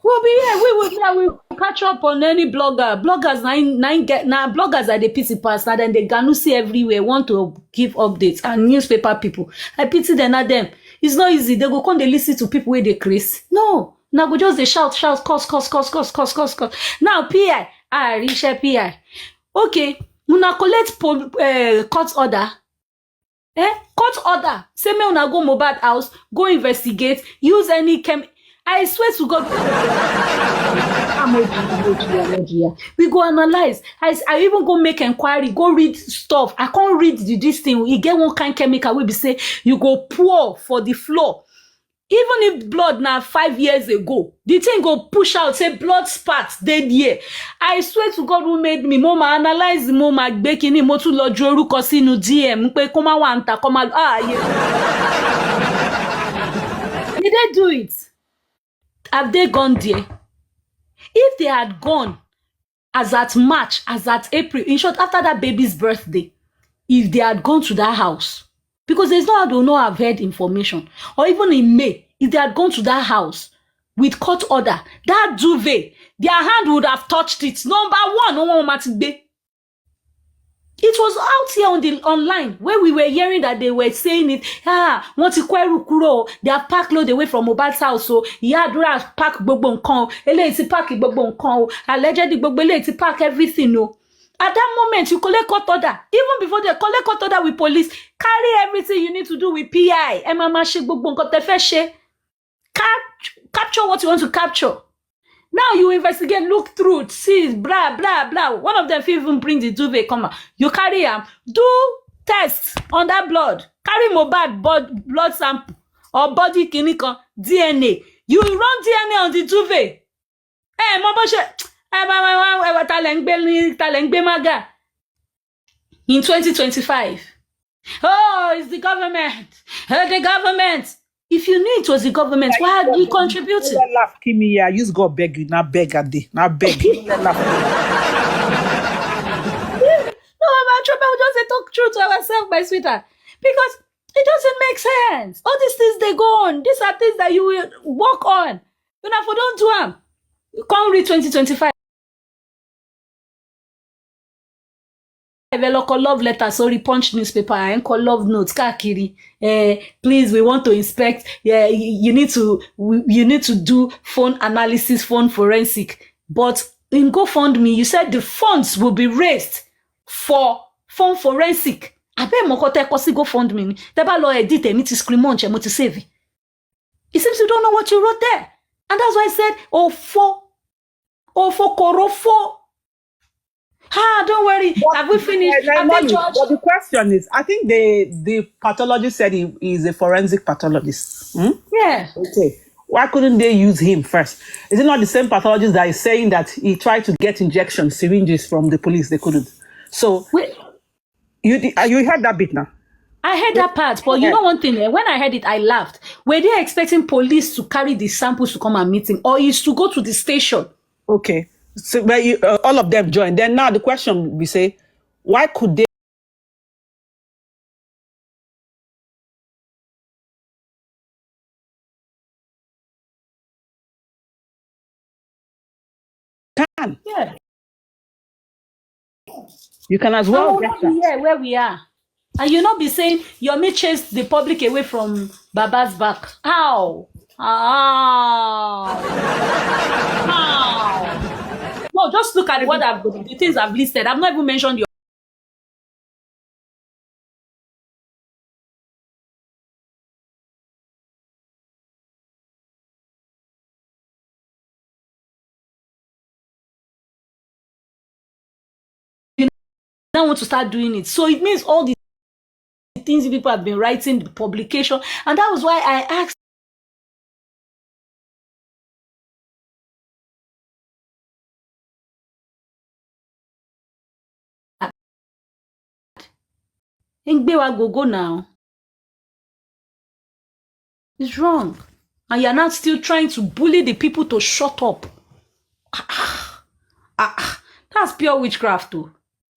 We'll be here. We will catch up on any blogger. Bloggers bloggers are the pity pass. Now then they gonna see everywhere. Want to give updates and newspaper people. I pity them. Not them. It's not easy. They go come. They listen to people where they crazy. No. Now go just they shout. Cost. Now PI. Reach PI. Okay. Una collect court order. Court order. Say me una go Mohbad house. Go investigate. Use any I swear to God, we go analyze. I even go make inquiry, go read stuff. I can't read this thing. You get one kind chemical, we be say, you go pour for the floor. Even if blood now 5 years ago, the thing go push out, say blood spots dead year. I swear to God who made me, mama analyze the mama baking him to lodge kosi no DM. Did they do it? Have they gone there? If they had gone as at March, as at April, in short, after that baby's birthday, if they had gone to that house, because there's no how to know I've heard information, or even in May, if they had gone to that house with court order, that duvet, their hand would have touched it. Number one, no one matter. It was out here on the online where we were hearing that they were saying it. Want to kuro. They have packed load away from Mohbad's house. So Yadra pack bobon con. Ele pack bobon con. Allegedly bobele pack everything. No. At that moment, you collect court order. Even before they collect court order with police, carry everything you need to do with PI. Capture what you want to capture. Now you investigate, look through, see, blah, blah, blah. One of them even bring the duvet, come on. You carry him, do tests on that blood. Carry Mohbad blood sample or body clinical DNA. You run DNA on the duvet. Eh, maga. In 2025. Oh, it's the government. The government. If you knew it was the government, why are you contributing? Laugh, Kimi, yeah. Use God beg you, not beg a day, not beg. No, I'm trying to just talk true to ourselves, my sweetheart, because it doesn't make sense. All these things they go on. These are things that you will work on. You know, if you don't do them, come read 2025. Love letter, sorry, Punch newspaper, and call love notes, kakiri. Please, we want to inspect. Yeah, you need to do phone analysis, phone forensic. But in GoFundMe, you said the funds will be raised for phone forensic. I bet mokote kosi GoFundMe. Teba lo edit me to scream on to save it. It seems you don't know what you wrote there, and that's why I said, oh for korofo. Don't worry. Have we finished? But the question is, I think the pathologist said he is a forensic pathologist. Yeah. Okay. Why couldn't they use him first? Is it not the same pathologist that is saying that he tried to get injections, syringes from the police? They couldn't. So you heard that bit now? I heard that part, but you know one thing, when I heard it, I laughed. Were they expecting police to carry the samples to come and meet him, or is to go to the station? Okay. So all of them joined. Then now the question we say, why could they? Can. Yeah. You can as well get that. Yeah, where we are. And you not be saying Yomi chased the public away from Baba's back. How? No, just look at the things I've listed. I've not even mentioned your. You now want to start doing it. So it means all the things people have been writing, the publication, and that was why I asked. Go now. It's wrong. And you're not still trying to bully the people to shut up. That's pure witchcraft too.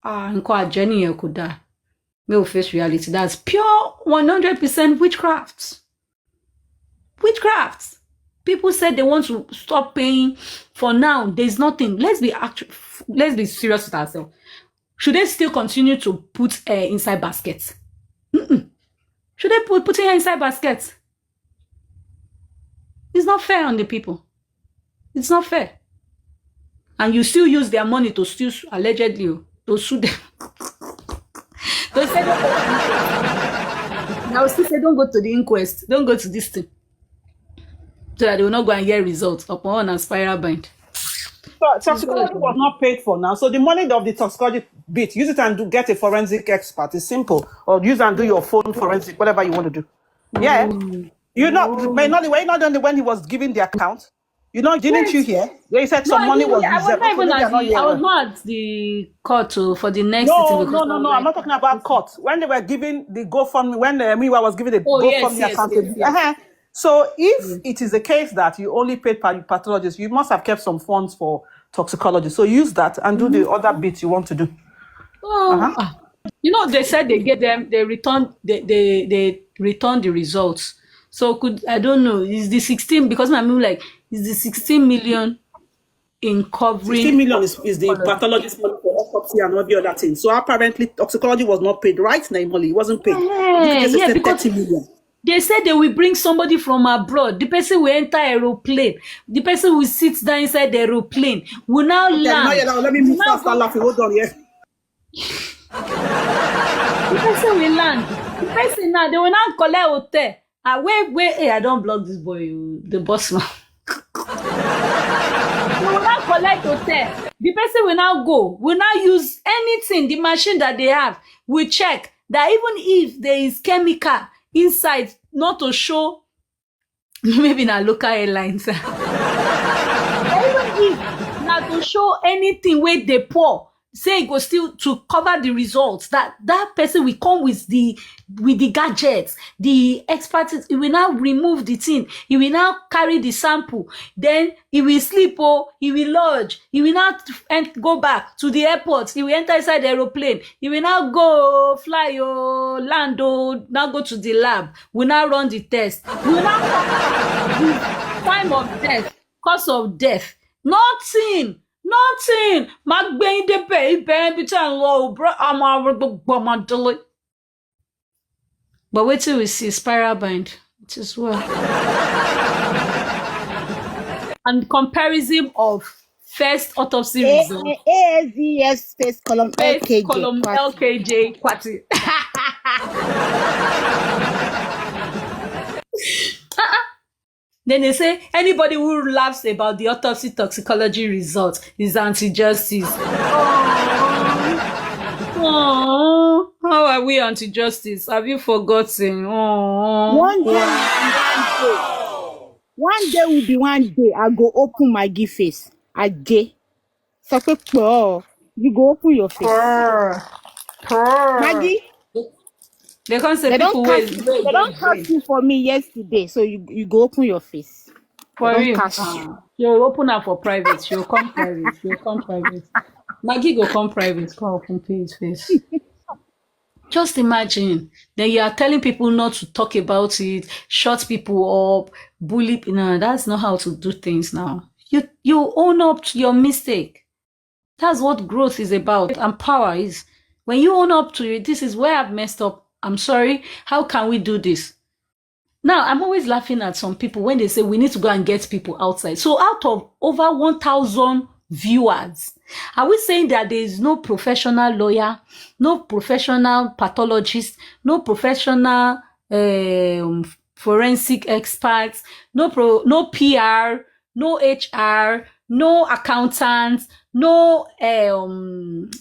Jenny Yokuda. No face reality. That's pure 100% witchcraft. Witchcraft. People said they want to stop paying. For now, there's nothing. Let's be serious with ourselves. Should they still continue to put inside baskets? Should they put it inside baskets? It's not fair on the people. It's not fair. And you still use their money to still, allegedly, to sue them. They say now still say don't go to the inquest. Don't go to this thing. So that they will not go and get results upon a spiral bind. Toxicology was not paid for now. So the money of the toxicology bit, use it and get a forensic expert. It's simple. Or use and do your phone forensic, whatever you want to do. Yeah. Were you not only when he was giving the account? Didn't you hear? Where he said money was reserved. I was not at the court for the next sitting. No. I'm not talking about court. When they were giving the GoFundMe, when Miwa was giving the GoFundMe account. Yes. So if it is the case that you only paid pathologist, you must have kept some funds for toxicology. So use that and do the other bits you want to do. They said they returned the results. So I don't know, is the 16, because I mean, like, is the 16 million in covering? 16 million is the pathologist money for autopsy and all the other things. So apparently toxicology was not paid, right, Naimoli? It wasn't paid. Because 30 million. They said they will bring somebody from abroad. The person will enter aeroplane. The person will sit down inside the aeroplane. Will now land. Let me move fast. Hold on, yeah. The person will land. The person now, they will not collect hotel. Ah, wait, hey, I don't block this boy, the boss man. They will not collect hotel. The person will now go, will now use anything, the machine that they have, will check that even if there is chemical inside, not to show, maybe in a local airlines. Even if not to show anything where they pour, say it go still to cover the results, that person will come with the gadgets, the expertise. He will now remove the thing, he will now carry the sample, then he will sleep, he will lodge, he will now go back to the airport, he will enter inside the aeroplane, he will now go fly, land, now go to the lab, will now run the test, will now come back. Time of death, cause of death, nothing. Magbe de baby, bitan low, bro. But wait till we see spiral bind. It is well. And comparison of first autopsy result. ASDS space column First LKJ. column LKJ Kwati. Then they say anybody who laughs about the autopsy toxicology results is anti-justice. Oh, how are we anti-justice? Have you forgotten? One day will be one day. I go open my gift face. A day. So you go open your face. Maggie, They can't say they people don't catch you for me yesterday. So you go open your face. For They real. don't catch you. You'll open up for private. She'll come private. Maggie go come private. Come open his face. Just imagine. Then you are telling people not to talk about it, shut people up, bully. No, that's not how to do things now. You own up to your mistake. That's what growth is about, and power is. When you own up to it, this is where I've messed up. I'm sorry. How can we do this? Now, I'm always laughing at some people when they say we need to go and get people outside. So out of over 1,000 viewers, are we saying that there is no professional lawyer, no professional pathologist, no professional forensic experts, no PR, no HR, no accountants, no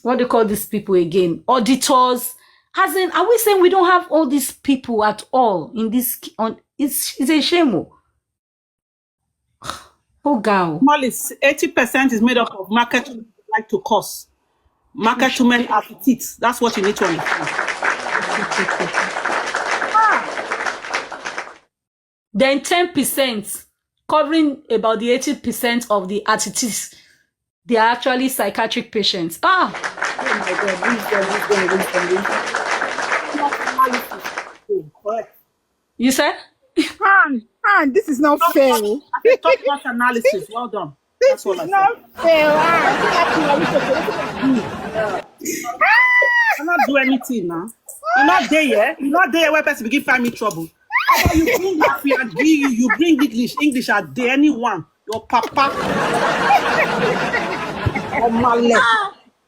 what do you call these people again? Auditors. As in, are we saying we don't have all these people at all in this? It's a shame. Oh, God. Molly, 80% is made up of market women like to cost. Market women appetites. That's what you need to understand. Then 10% covering about the 80% of the attitudes. They are actually psychiatric patients. Oh my God. You said? Han, this is not fair. Top-notch analysis. Well done. That's This what is I not fair. cannot do anything now. You're not there yet. You're not there where person begin find me trouble. How about you bring African, you bring English are there anyone. Your papa. On my left.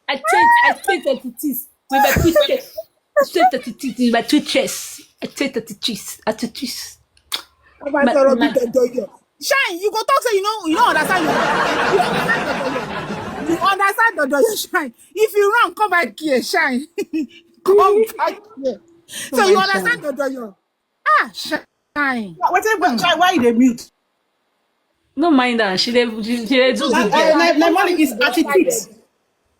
I take the titties with my two chest. I take the titties with my two chests. I take the titties. Shine, you go talk say you don't understand you understand the Shine. If you run, come back here, Shine. Come back here. So you understand the Shine. Why they mute? No mind her. She do the My money is attitude.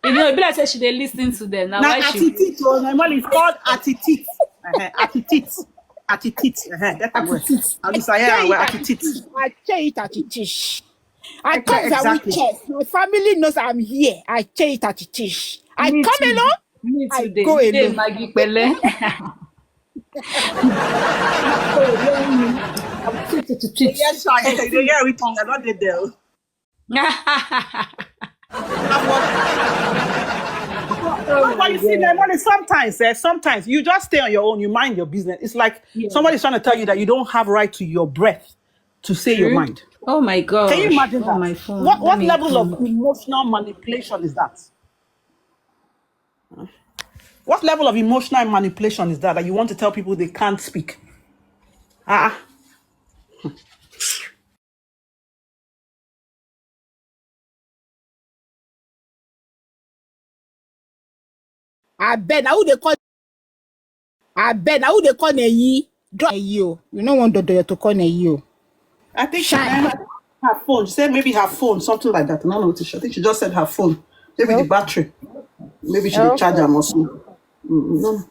You know, be like say she dey listen to them. Now why she? Attitude. My money is called attitude. Attitude. Attitude. That's the word. At least I am attitude. I say it attitude. I come with chest. My family knows I'm here. I say it attitude. I Me come too. alone. Me I today. go alone. Maggie Pele. Yes, I hear everything. I'm not there. But you see, sometimes you just stay on your own, you mind your business. It's like somebody's trying to tell you that you don't have right to your breath to say your mind. Oh my God. Can you imagine that? My phone. What level of emotional manipulation is that? What level of emotional manipulation is that you want to tell people they can't speak? Ah. I bet now who they call. I bet now who they call Neyi. Drop you. You don't want Dodo to call Neyi. I think Shine. her phone. She said maybe her phone, something like that. No, I think she just said her phone. Maybe the battery. Maybe she will charge her or something. No.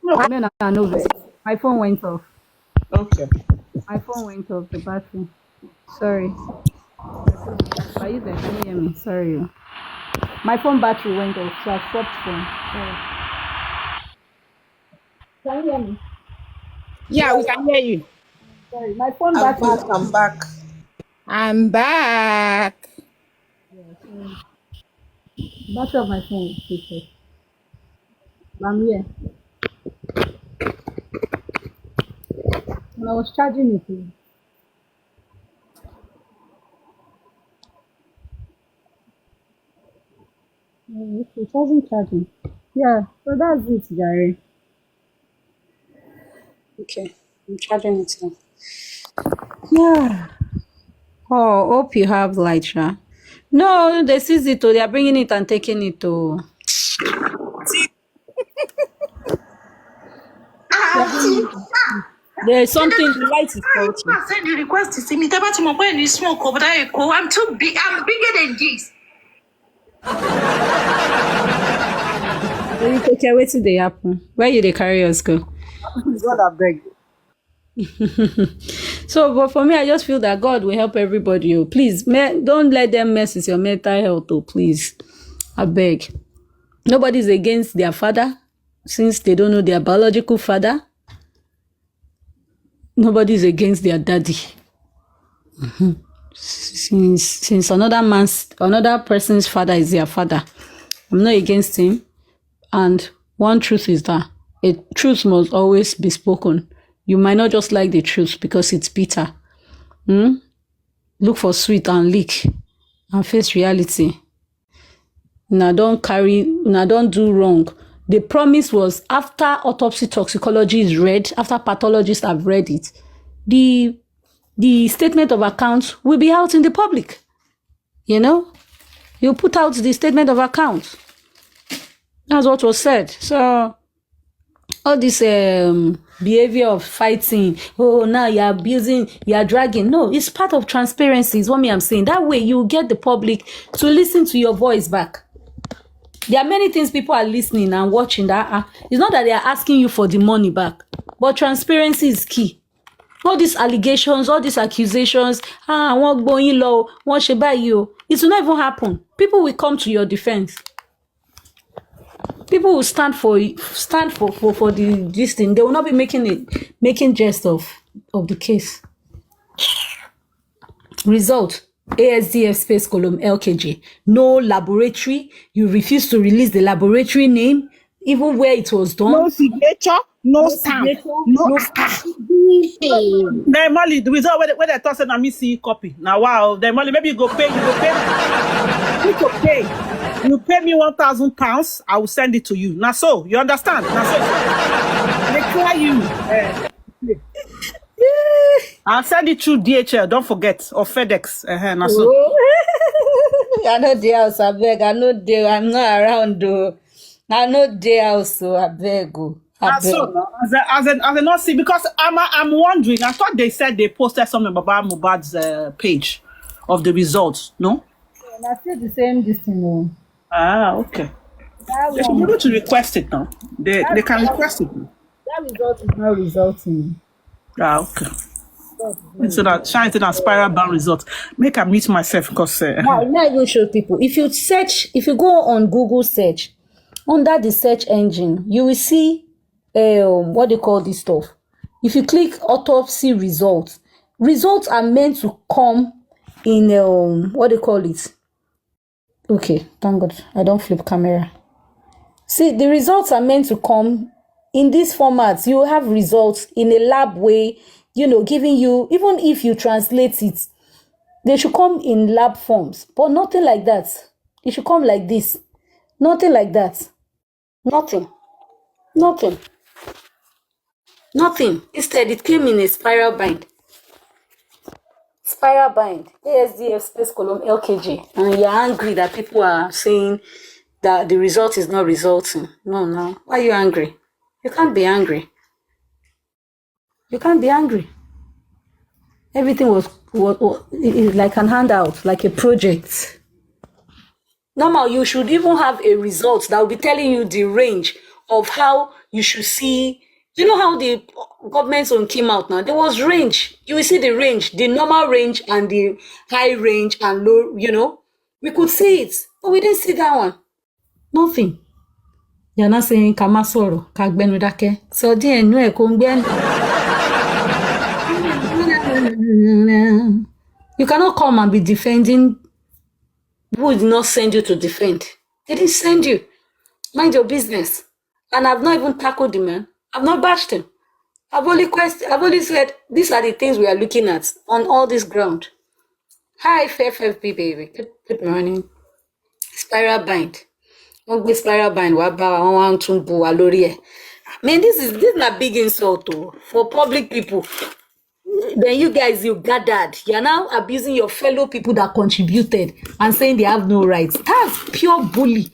No, my phone went off. Okay. My phone went off the battery. Sorry. Are you there? Can you hear me? Sorry. My phone battery went off, so I stopped phone. Sorry. Can you hear me? Yeah, we can hear you. Sorry, my phone I'm battery. back. I'm back. I'm back. Battery of my phone is fixed. I'm here. And I was charging it. It wasn't charging. Yeah, so that's it, Gary. Okay, I'm charging it now. Yeah. Oh, hope you have light, Sha. No, they seize it, they are bringing it and taking it to. There's something, the light is faulty. I send the request to see me. Tell me when you smoke over there. I'm too big. I'm bigger than this. When you take care, wait till they happen. Where you they carry us go? God, I beg. So, but for me, I just feel that God will help everybody. Oh. Please, don't let them mess with your mental health. Oh, please. I beg. Nobody's against their father, since they don't know their biological father. Nobody's against their daddy. Since another person's father is their father, I'm not against him. And one truth is that a truth must always be spoken. You might not just like the truth because it's bitter. Look for sweet and lick and face reality. Now don't do wrong. The promise was after autopsy toxicology is read, after pathologists have read it, the statement of accounts will be out in the public. You know, you put out the statement of accounts. That's what was said. So all this behavior of fighting, oh, now you're abusing, you're dragging. No, it's part of transparency, is what I'm saying. That way you get the public to listen to your voice back. There are many things people are listening and watching that. It's not that they are asking you for the money back, but transparency is key. All these allegations, all these accusations, wọ́n gbóyin lọ, wọ́n ṣe báyìí o, it will not even happen. People will come to your defense. People will stand for this thing. They will not be making jest of the case. Result: ASDF space column LKJ. No laboratory. You refuse to release the laboratory name, even where it was done. No signature, no stamp, no. Then Molly, the result where they toss it and me see copy. Now wow, then Molly, maybe you go pay. You go pay. You pay me £1,000, I will send it to you. Now so, you understand? Now so, they clear you. I'll send it through DHL, don't forget, or FedEx. Now so. I know the house, I beg. I know the, I'm not around though. I know the house, so I beg. So, as a not see, because I'm wondering, I thought they said they posted something about Mohbad's page of the results, no? And I feel the same destiny. Okay. They should be able to request it now. They can request it. That result is not resulting. Okay. So that shine to that spiral bound result. Make I meet myself because Now, not even show people. If you go on Google search, under the search engine, you will see what they call this stuff. If you click autopsy results are meant to come in what they call it. Okay, thank God I don't flip camera. See, the results are meant to come in this format. You have results in a lab way, giving you, even if you translate it, They should come in lab forms, but nothing like that. It should come like this. Nothing like that. Nothing. Nothing. Nothing. Instead, it came in a spiral bind. Spiral bind. ASDF space column LKG. And you're angry that people are saying that the result is not resulting. No. Why are you angry? You can't be angry. You can't be angry. Everything was like an handout, like a project. Normal, you should even have a result that will be telling you the range of how you should see. You know how the government zone came out now? There was range. You will see the range, the normal range and the high range and low, We could see it, but we didn't see that one. Nothing. You're not saying Kamasoro, Kagbenudake. So you cannot come and be defending who did not send you to defend. They didn't send you. Mind your business. And I've not even tackled the man. I've not bashed him. I've only said these are the things we are looking at on all this ground. Hi, FFB baby. Good morning. Spiral bind. Don't be spiral bind. Man, this is not big insult for public people. Then you guys, you gathered. You're now abusing your fellow people that contributed and saying they have no rights. That's pure bully.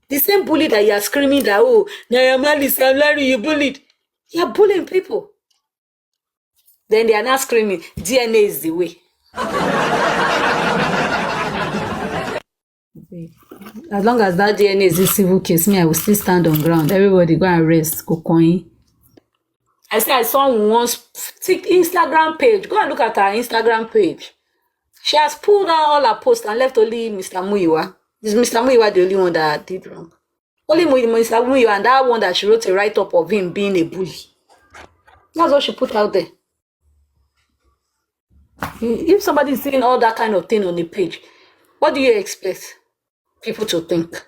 The same bully that you're screaming that, oh, Nayamali, Sam Larry, you bullied. You're bullying people. Then they are now screaming, DNA is the way. As long as that DNA is a civil case, me, I will still stand on ground. Everybody go and rest, go coin. I said I saw one's Instagram page. Go and look at her Instagram page. She has pulled down all her posts and left only Mr. Muyiwa. Is Mr. Muyiwa the only one that did wrong? Only Mr. Muyiwa and that one that she wrote a write-up of him being a bully. That's what she put out there. If somebody is seeing all that kind of thing on the page, what do you expect people to think?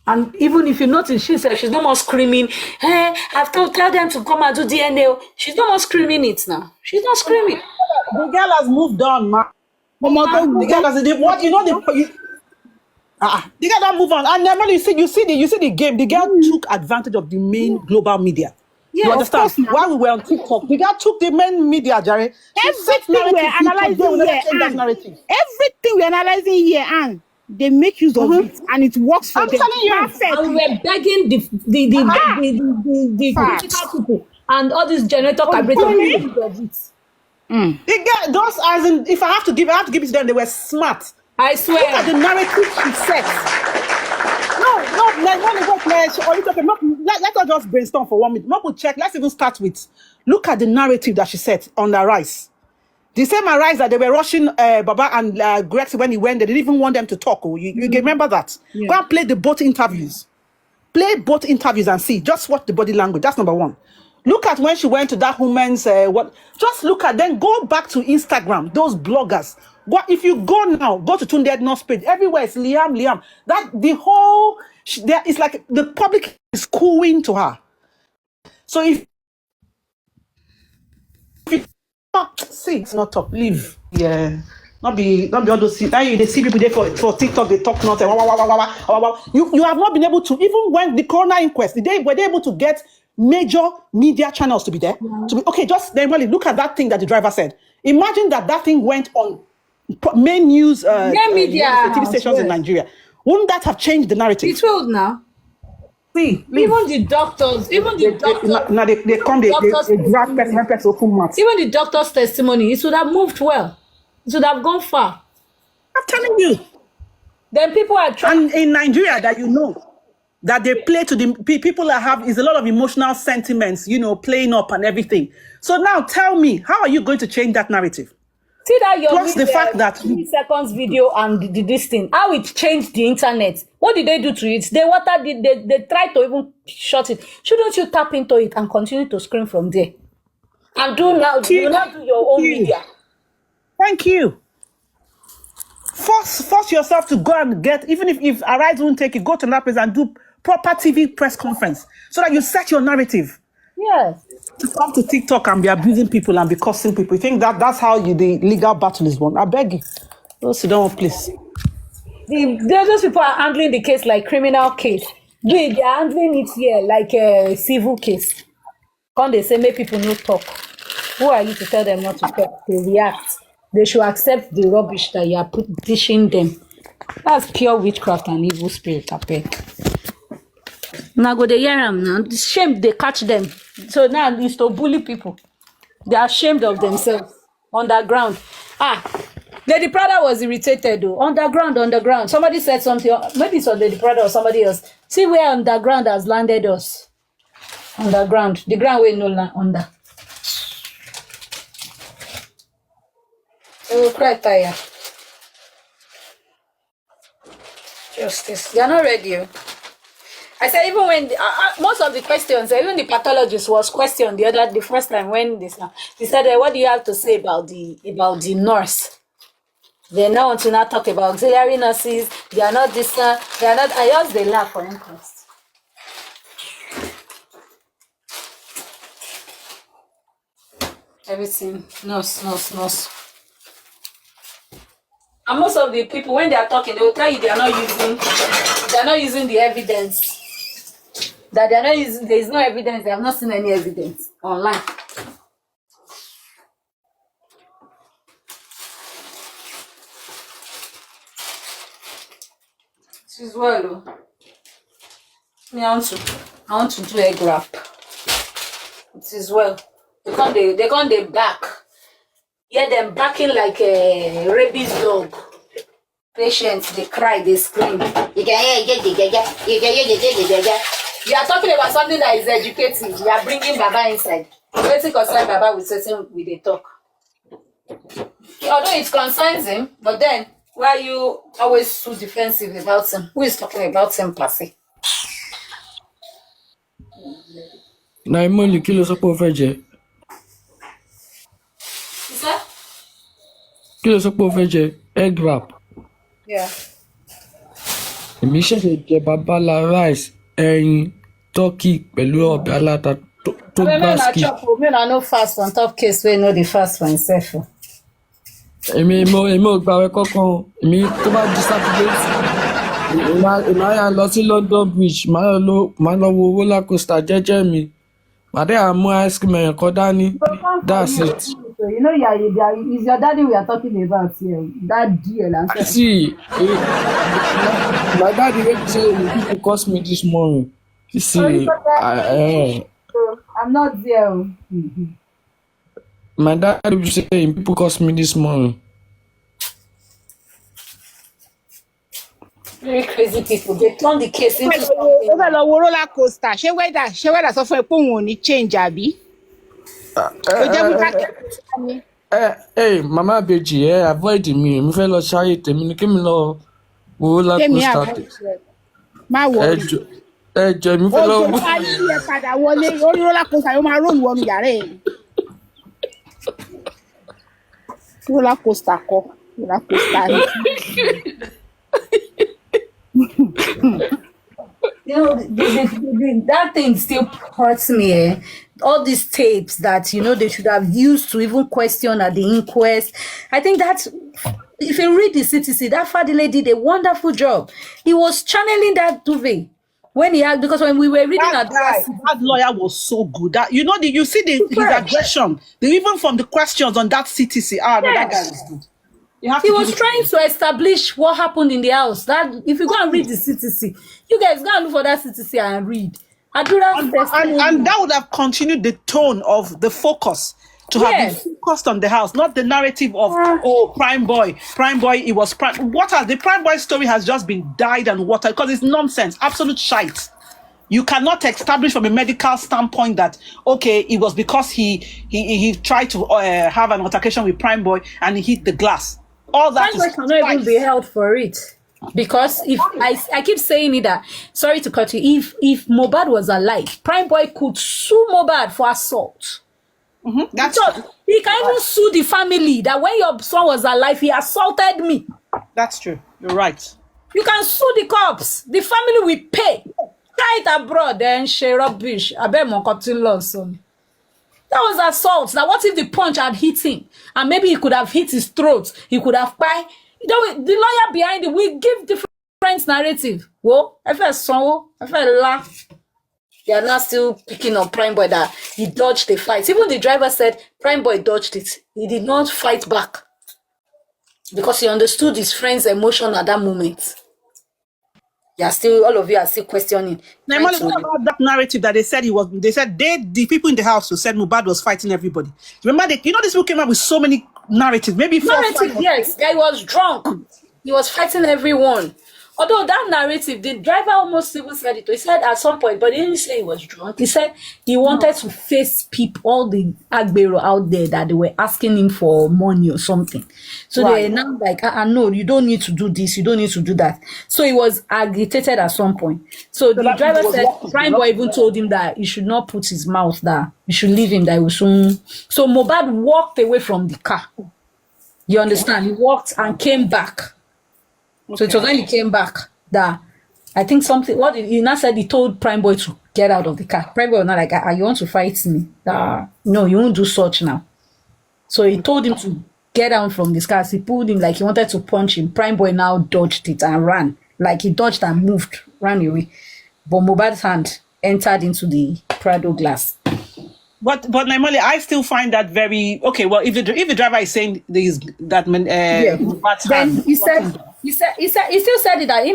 And even if you notice, she said she's no more screaming, hey, I've tell them to come and do DNA. She's no more screaming it now. She's not screaming. The girl has moved on, man. The girl has the girl has moved on. And then you see the game. The girl took advantage of the main global media. Yeah, you understand? While we were on TikTok, the girl took the main media, Jerry. Everything we're analyzing here, everything we're analyzing here, and they make use of it, and it works for them. Telling you. And we're begging the political people and all these generator carburetors to make use of it. The girl, those as in, if I have to give it to them, they were smart. I swear. Look at the narrative she set. Let us just brainstorm for 1 minute. Not to check. Let's even start with. Look at the narrative that she set on the Rise. The same Arise that they were rushing Baba and Grex when he went. They didn't even want them to talk. You remember that? Yeah. Go and play both interviews. Play both interviews and see. Just watch the body language. That's number one. Look at when she went to that woman's just look at then go back to Instagram. Those bloggers. If you go now, go to Tunde Edna's page. Everywhere it's Liam. That the whole it's like the public is cooing to her. So if see, it's not top. Leave. Yeah. Not be all those. They see people there for TikTok. They talk nothing. You have not been able to, even when the corona inquest, were they able to get major media channels to be there? To be okay. Just then, look at that thing that the driver said. Imagine that thing went on main news media TV stations in Nigeria. Wouldn't that have changed the narrative? It's old now. See, even the doctors, they come, they drag person open mouth. Even the doctor's testimony, it would have moved well. It would have gone far. I'm telling you. Then people are trying. And in Nigeria, that they play to the people that have is a lot of emotional sentiments, playing up and everything. So now tell me, how are you going to change that narrative? See that your plus the fact that 3 seconds video and this thing, how it changed the internet. What did they do to it? They tried to even shut it. Shouldn't you tap into it and continue to scream from there? And do your own media. Thank you. Force yourself to go and get, even if Arise won't take it, go to that place and do proper TV press conference so that you set your narrative. Yes. To come to TikTok and be abusing people and be cursing people. You think that's how the legal battle is won? I beg you. Go sit down, please. Those people are handling the case like criminal case. They are handling it here like a civil case. Come they say make people no talk. Who are you to tell them not to talk? They react. They should accept the rubbish that you are dishing them. That's pure witchcraft and evil spirit, I beg. Now go they hear them now. Shame they catch them. So now it's to bully people. They are ashamed of themselves. Underground. Lady Prada was irritated though. Underground. Somebody said something. Maybe it's on Lady Prada or somebody else. See where underground has landed us. Underground. The ground where no land under. They will cry tire. Justice. They are not ready. I said even when most of the questions, even the pathologist was questioned the first time when he said, "What do you have to say about the nurse?" They now want to not talk about auxiliary nurses. They are not this. They are not. I just they laugh for interest. Everything nurse. And most of the people when they are talking, they will tell you they are not using the evidence. That they are not using. There is no evidence. They have not seen any evidence online. As well. I want to do egg wrap. It is well. They can't they back. Yeah, them backing like a rabies dog. Patients, they cry, they scream. You are talking about something that is educative. You are bringing Baba inside. Waiting concern Baba with the talk. Although it concerns him, but then why are you always so defensive about him? Who is talking about him, Passy? Naimoli, kí ló sọ pé ó fẹ́ jẹ? Is that? Kí ló sọ pé ó fẹ́ jẹ? Egg wrap. Yeah. Èmi ṣẹ̀ṣẹ̀ jẹ babala rice, ẹyin, turkey pẹ̀lú ọbẹ̀ aláta tó basket. Me no fast on top case wey no dey fast for himself. Èmi ò gbààwẹ̀ kankan. Èmi tó bá di Saturday, èmi á yà lọ sí London Bridge, màá lọ wo roller coaster jẹ́jẹ́ mi. Màá dẹ̀ àmú ice cream ẹ̀yàn kan dání. That's it. You know, is your daddy we are talking about here? That deal and stuff. See, my daddy went to say people cost me this morning. You see, I'm not there. My daddy was saying people cost me this morning. Very crazy people. They turn the case into something. Ó fẹ́ lọ wo roller coaster. Ṣé weather sọ fún ẹ pé òun ò ní change àbí? Ó jẹ́ mú káàkiri ní. Hey, Mama Beji, avoid me. Mi fẹ́ lọ ṣayé tèmi ni kí mi lọ wo roller coaster. Má wọrí. Ẹjọ́ mi fẹ́ lọ wo. Ojú ayé ẹ padà wọlé orí roller coaster yóò máa róòlù wọnú yàrá ẹ̀. Roller coaster kọ́. Roller coaster ni. You know, that thing still hurts me. All these tapes that, you know, they should have used to even question at the inquest. I think that if you read the CTC, that Fadile did a wonderful job. He was channeling that duvet when he had, because when we were reading that lawyer was so good. That you know, you see his aggression. Even from the questions on that CTC. No, that guy was good. He was trying to establish what happened in the house. That if you go and read the CTC, you guys go and look for that CTC and read. And that would have continued the tone of the focus to have been focused on the house, not the narrative of Prime Boy, it was Prime. The Prime Boy story has just been dyed and watered because it's nonsense, absolute shite. You cannot establish from a medical standpoint that it was because he tried to have an altercation with Prime Boy and he hit the glass. All that Prime Boy cannot even be held for it. Because if I keep saying it that, sorry to cut you, if Mohbad was alive, Prime Boy could sue Mohbad for assault. That's true. He can even sue the family that when your son was alive, he assaulted me. That's true. You're right. You can sue the cops. The family will pay. Try it abroad, then share rubbish. I bet more cutting loss on. That was assault. Now, what if the punch had hit him? And maybe he could have hit his throat. He could have cried. You know, the lawyer behind it will give different narrative. Whoa, I felt so, I felt laugh. They are now still picking on Prime Boy that he dodged the fight. Even the driver said Prime Boy dodged it. He did not fight back because he understood his friend's emotion at that moment. All of you are still questioning. What about that narrative that they said the people in the house who said Mohbad was fighting everybody? Remember, these people came up with so many narratives. Maybe yes, he was drunk. He was fighting everyone. Although that narrative, the driver almost even said it. He said at some point, but he didn't say he was drunk. He said he wanted to face people, all the Agbero out there that they were asking him for money or something. So they were now like, no, you don't need to do this, you don't need to do that. So he was agitated at some point. So the driver said, Prime Boy even told him that he should not put his mouth there. He should leave him, that he will soon. So Mohbad walked away from the car. You understand? He walked and came back. So it was when he came back that I think he now said he told Prime Boy to get out of the car. Prime Boy was not like, you want to fight me? No, you won't do such now. So he told him to get down from this car. He pulled him like he wanted to punch him. Prime Boy now dodged it and ran. Like he dodged and moved, ran away. But Mohbad's hand entered into the Prado glass. But Naimole, I still find that very okay. Well, if the driver is saying then he still said it that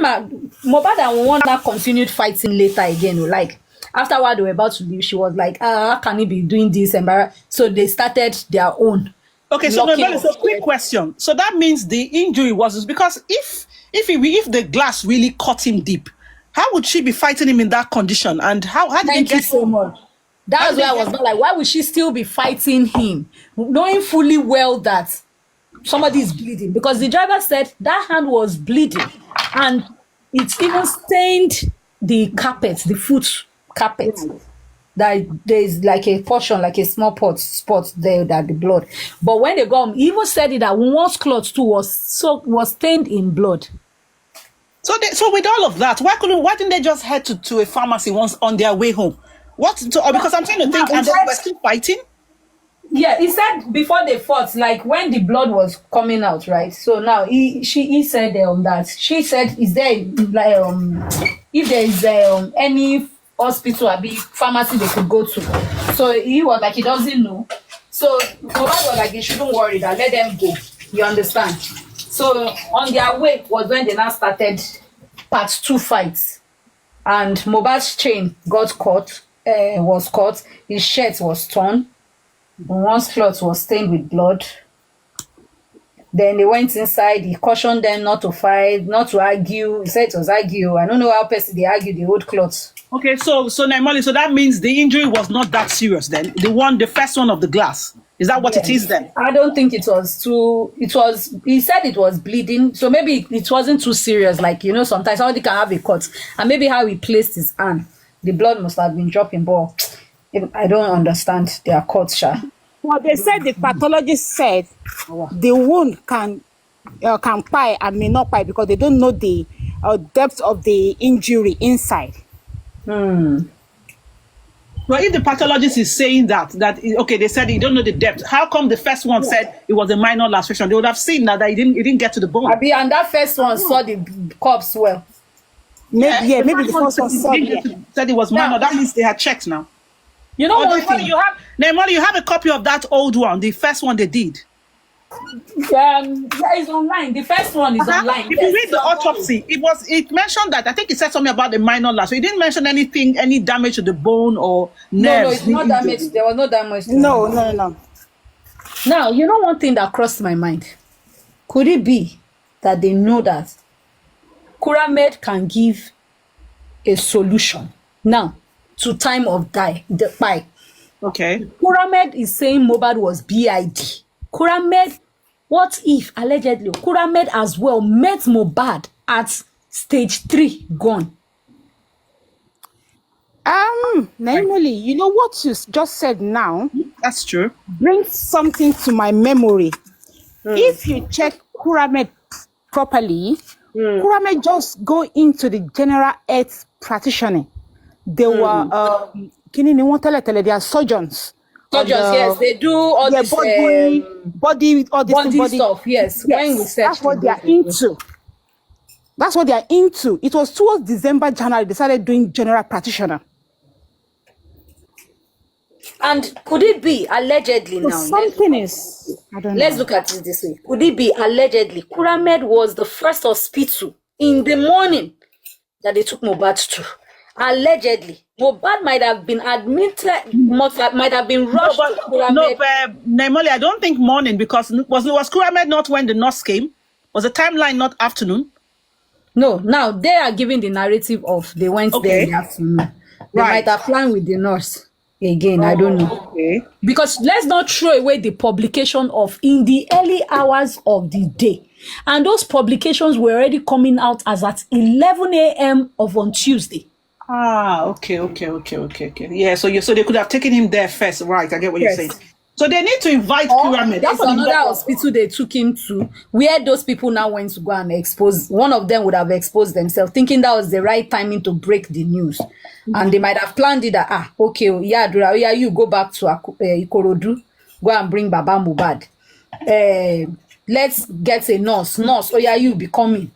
Mohbad and Wanda continued fighting later again. Like afterward, they were about to leave. She was like, how can he be doing this? So they started their own. Okay, so quick question. So that means the injury was because if the glass really cut him deep, how would she be fighting him in that condition? And how did Thank you so much. That's why I was not like, why would she still be fighting him, knowing fully well that somebody is bleeding? Because the driver said that hand was bleeding and it even stained the carpet, the foot carpet. That there is like a portion, like a small spot there that the blood. But when they got him, he even said it that one's clothes too was stained in blood. So with all of that, why didn't they just head to a pharmacy once on their way home? Because I'm trying to think, and they were still fighting? Yeah, he said before they fought, like when the blood was coming out, right? So now he said that. She said, is there if there is any hospital or pharmacy they could go to? So he was like, he doesn't know. So Mohbad was like, they shouldn't worry, that let them go. You understand? So on their way was when they now started part 2 fights. And Mohbad's chain was caught, his shirt was torn, one's clothes was stained with blood. Then they went inside, he cautioned them not to fight, not to argue. He said it was argue. I don't know how they argue the old clothes. Okay, so Naimoli, so that means the injury was not that serious then? The first one of the glass. Is that what it is then? I don't think it was he said it was bleeding, so maybe it wasn't too serious. Like, sometimes somebody can have a cut, and maybe how he placed his hand, the blood must have been dropping, but I don't understand their cuts, Sha. Well, they said the pathologist said the wound can pie and may not pie because they don't know the depth of the injury inside. Well, if the pathologist is saying that okay, they said you don't know the depth. How come the first one said it was a minor laceration? They would have seen that it didn't get to the bone. And that first one saw the corpse well. Maybe the first one said it was minor. That means they had checked now. You know what? You have a copy of that old one, the first one they did. It's online. The first one is online. If you read the autopsy, it mentioned that, I think it said something about the minor lash. So it didn't mention any damage to the bone or nerves. No, it's not damage. There was no damage. No. Now, one thing that crossed my mind. Could it be that they know that Kuramed can give a solution now to time of the pie? Okay. Kuramed is saying Mohbad was BID. Kuramed, what if allegedly Kuramed as well met Mohbad at stage 3 gone? Normally, what you just said now? That's true. Brings something to my memory. If you check Kuramed properly, Kuramed just go into the general health practitioner. They were they are surgeons. Surgeons, yes, they do all yeah, this body, all this body body stuff. Yes, when we search, that's what they are into. That's what they are into. It was towards December, January, they started doing general practitioner. And could it be allegedly So now? something is, I don't Let's know. look at it this way. Could it be allegedly Kuramed was the first hospital in the morning that they took Mohbad to? Allegedly, Mohbad might have been admitted, might have been rushed to Kuramed. Naimoli, I don't think morning, because was Kuramed not when the nurse came? Was the timeline not afternoon? No, now they are giving the narrative of they went there in the afternoon. They might have planned with the nurse. Again, I don't know. Okay. Because let's not throw away the publication of in the early hours of the day. And those publications were already coming out as at 11 a.m. of on Tuesday. Okay. Yeah, so they could have taken him there first, right? I get what you're saying. So they need to invite Pyramid. That's another hospital they took him to, where those people now went to go and expose. One of them would have exposed themselves, thinking that was the right timing to break the news. And they might have planned it that, you go back to Ikorodu, go and bring Baba Mohbad. Let's get a nurse, you be coming.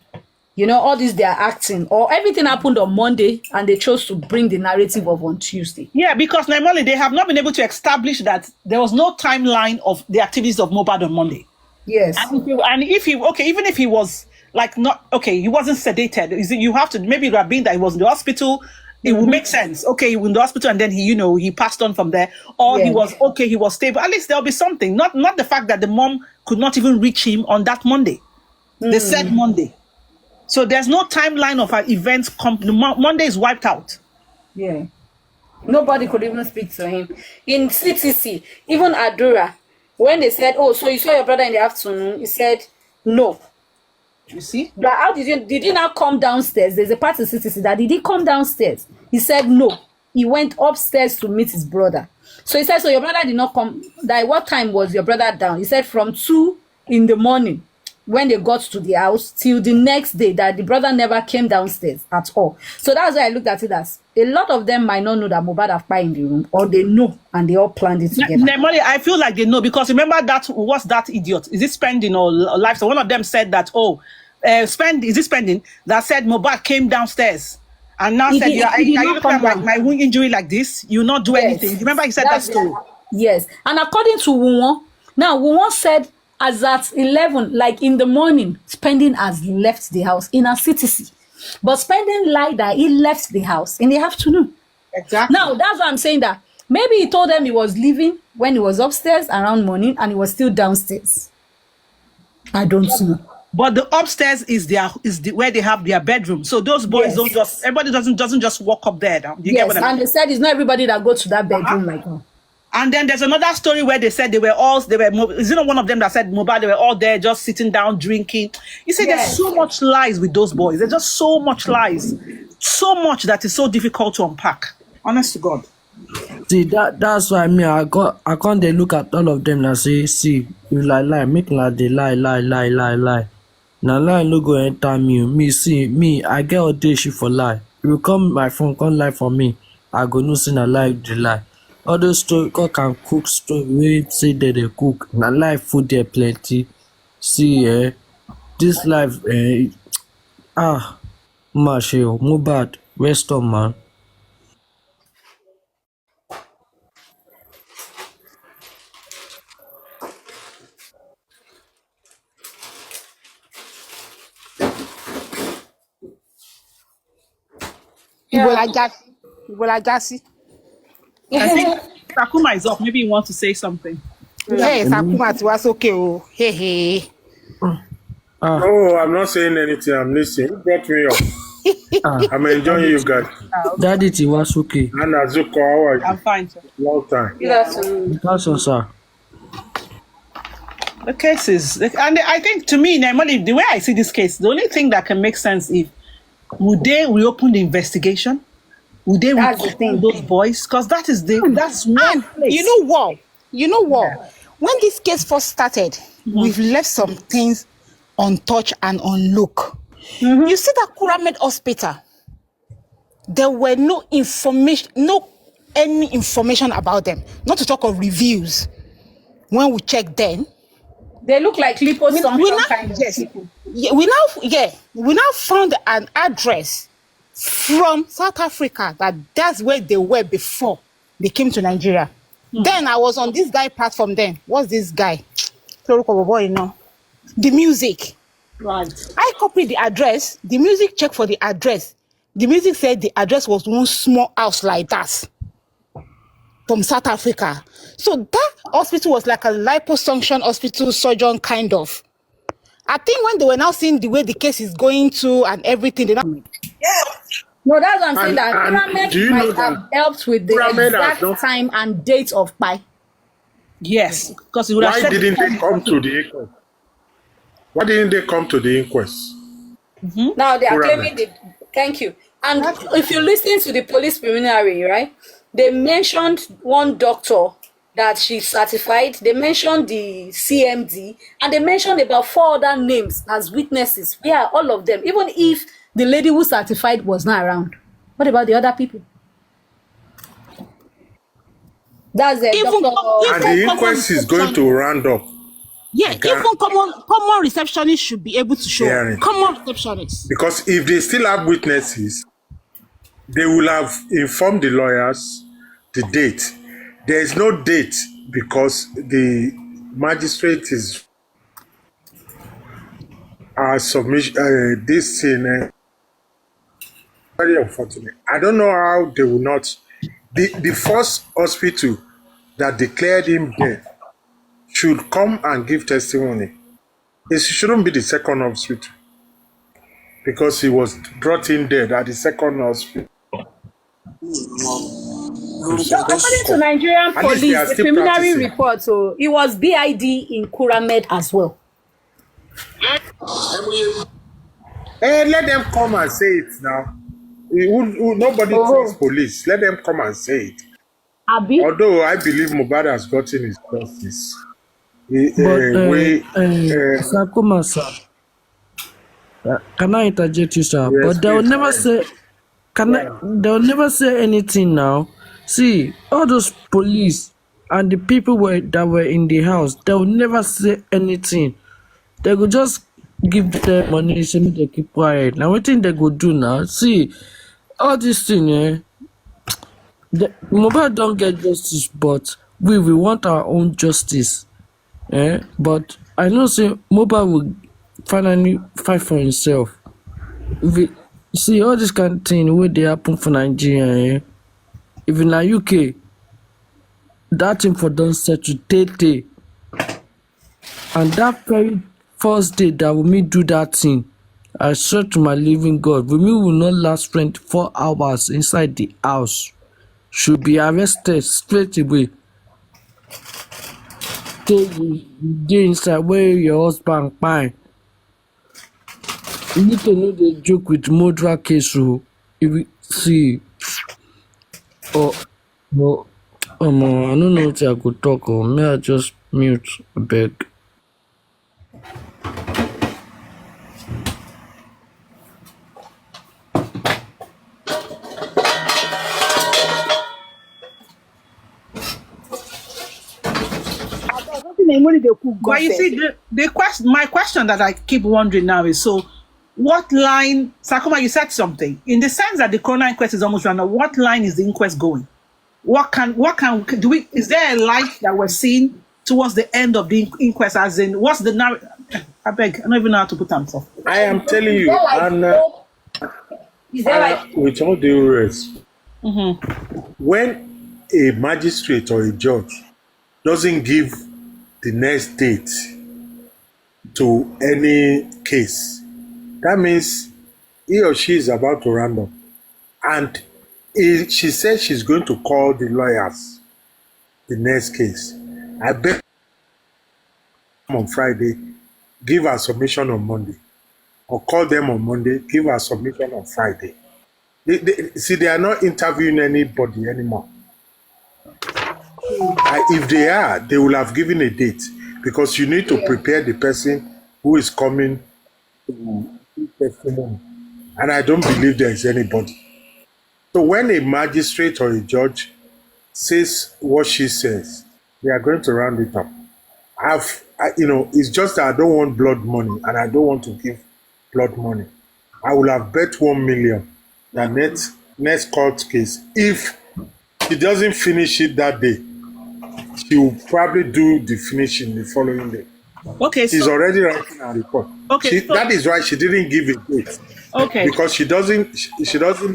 You know, all this they are acting, or everything happened on Monday and they chose to bring the narrative of on Tuesday. Yeah, because Naimoli, they have not been able to establish that there was no timeline of the activities of Mohbad on Monday. Yes. And if he, even if he was like not, he wasn't sedated, you have to, maybe it would have been that he was in the hospital, it would make sense. He was in the hospital and then he passed on from there. Or he was he was stable. At least there'll be something. Not the fact that the mom could not even reach him on that Monday. They said Monday. So there's no timeline of our events. Monday is wiped out. Yeah. Nobody could even speak to him. In CTC, even Adura, when they said, so you saw your brother in the afternoon, he said, no. You see? But how did you not come downstairs? There's a part of CTC that did he come downstairs? He said no. He went upstairs to meet his brother. So he said, so your brother did not come. That what time was your brother down? He said from 2 in the morning when they got to the house till the next day, that the brother never came downstairs at all. So that's why I looked at it as a lot of them might not know that Mohbad have pie in the room, or they know and they all planned it together. Nemoli, I feel like they know, because remember that, what's that idiot? Is it Spending or Life? So one of them said that, Spending, that said Mohbad came downstairs and now said, are you looking at my wound injury like this? You not do anything. Remember he said that story? Yes. And according to Wuwon, now Wuwon said as at 11, like in the morning, Spending has left the house in a CTC. But Spending lied that he left the house in the afternoon. Exactly. Now, that's why I'm saying that maybe he told them he was leaving when he was upstairs around morning and he was still downstairs. I don't know. But the upstairs is where they have their bedroom. So those boys don't just, everybody doesn't just walk up there. You get what I mean? And they said it's not everybody that goes to that bedroom like that. And then there's another story where they said is it not one of them that said Mohbad, they were all there just sitting down drinking. You see, there's so much lies with those boys. There's just so much lies. So much that is so difficult to unpack. Honest to God. See, that's why I can't they look at all of them and say, see, you lie, make like they lie. Now lie no go enter me, I get all day shit for lie. You come my phone, come lie for me, I go no see na lie the lie. All those story, God can cook story, we say that they cook. Now life food there plenty. See, this life, Mohbad, Western man. Igbolagasi. I think Sakuma is up. Maybe he wants to say something. Hey, Sakuma, was okay. Oh, hey. Oh, I'm not saying anything. I'm listening. You brought me up. I'm enjoying you guys. Daddy, it was okay. And Azuko, how are you? I'm fine, sir. Long time. Yes. That's all, sir. The cases, and I think to me, Naimoli, the way I see this case, the only thing that can make sense is, would they reopen the investigation? Would they reopen those boys? Because that's one place. You know what? Yeah. When this case first started, we've left some things untouched and unlooked. You see that Kuramed Hospital, there were no information, no any information about them. Not to talk of reviews. When we check then, They look like we liposuction now kind of yes, people. we now found an address from South Africa that's where they were before they came to Nigeria. Then I was on this guy platform. Then what's this guy? The music. Right. I copied the address. The music checked for the address. The music said the address was one small house like that from South Africa. So that hospital was like a liposuction hospital surgeon kind of. I think when they were now seeing the way the case is going to and everything, they now No, that's what I'm saying. That And Pyramid do you know might have that helped with the Pyramid has exact not? time and date of Pi. Yes, because it would have Why said didn't they come to the inquest? Why didn't they come to the inquest? Now they are Pyramid. claiming the thank you. And if you listen to the police preliminary, right, they mentioned one doctor that she's certified, they mentioned the CMD, and they mentioned about 4 other names as witnesses. Yeah, all of them, even if the lady who certified was not around. What about the other people? That's the even doctor. And the inquest is going to round up. yeah, You can't- even common receptionists should be able to show. Hearing. Common receptionists. Because if they still have witnesses, they will have informed the lawyers the date. There is no date because the magistrate is submission. This thing very unfortunate. I don't know how they will not. The first hospital that declared him dead should come and give testimony. It shouldn't be the second hospital because he was brought in dead at the second hospital. According to Nigerian At least they are police, the still preliminary practicing. report, so it was BID in Kuramed as well. Let them come and say it now. Nobody trusts police. Let them come and say it. Abi? Although I believe Mohbad has gotten his justice. But Sakuma, sir, can I interject you, sir? Yes, But they will please. never say. They'll never say anything now. See, all those police and the people that were in the house, they'll never say anything. They could just give them money, say me they keep quiet. Now what thing they go do now? See, all this thing, the Mohbad don't get justice, but we want our own justice. But I know say Mohbad will finally fight for himself. See all this kind of thing where they happen for Nigeria, if in the UK, that thing for don't settle day. And that very first day that we do that thing, I swear to my living God, we will not last 24 hours inside the house. Should be arrested straight away. Take you dey inside where your husband fine. You need to know the joke with murder case. So if we see, I don't know what I could talk or may I just mute a beg. But you see, my question that I keep wondering now is, so what line, Sakuma, you said something, in the sense that the corona inquest is almost run out, what line is the inquest going? Is there a light that we're seeing towards the end of the inquest, as in, what's the narrative? I beg, I don't even know how to put myself. I am telling you, and with all due respect, when a magistrate or a judge doesn't give the next date to any case, that means he or she is about to round up. And she said she's going to call the lawyers the next case. I bet on Friday, give her submission on Monday. Or call them on Monday, give her submission on Friday. They are not interviewing anybody anymore. If they are, they will have given a date because you need to prepare the person who is coming to give testimony. And I don't believe there is anybody. So when a magistrate or a judge says what she says, they are going to round it up. It's just that I don't want blood money and I don't want to give blood money. I will have bet 1 million that next court case, if she doesn't finish it that day, she will probably do the finishing the following day. Okay, She's already writing her report. Okay, that is why she didn't give a date. Okay. Because she doesn't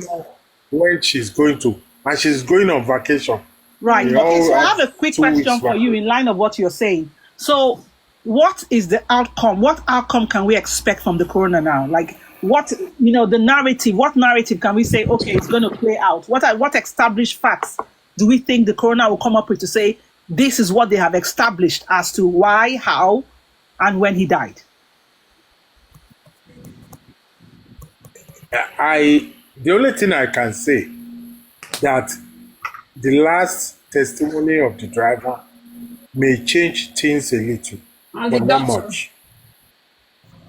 know when she's going to, and she's going on vacation. Right. Okay, so I have a quick question for you in line of what you're saying. So, what is the outcome? What outcome can we expect from the corona now? Like, what, the narrative, what narrative can we say, okay, it's going to play out? What established facts do we think the corona will come up with to say, this is what they have established as to why, how, and when he died? The only thing I can say that the last testimony of the driver may change things a little, but not much.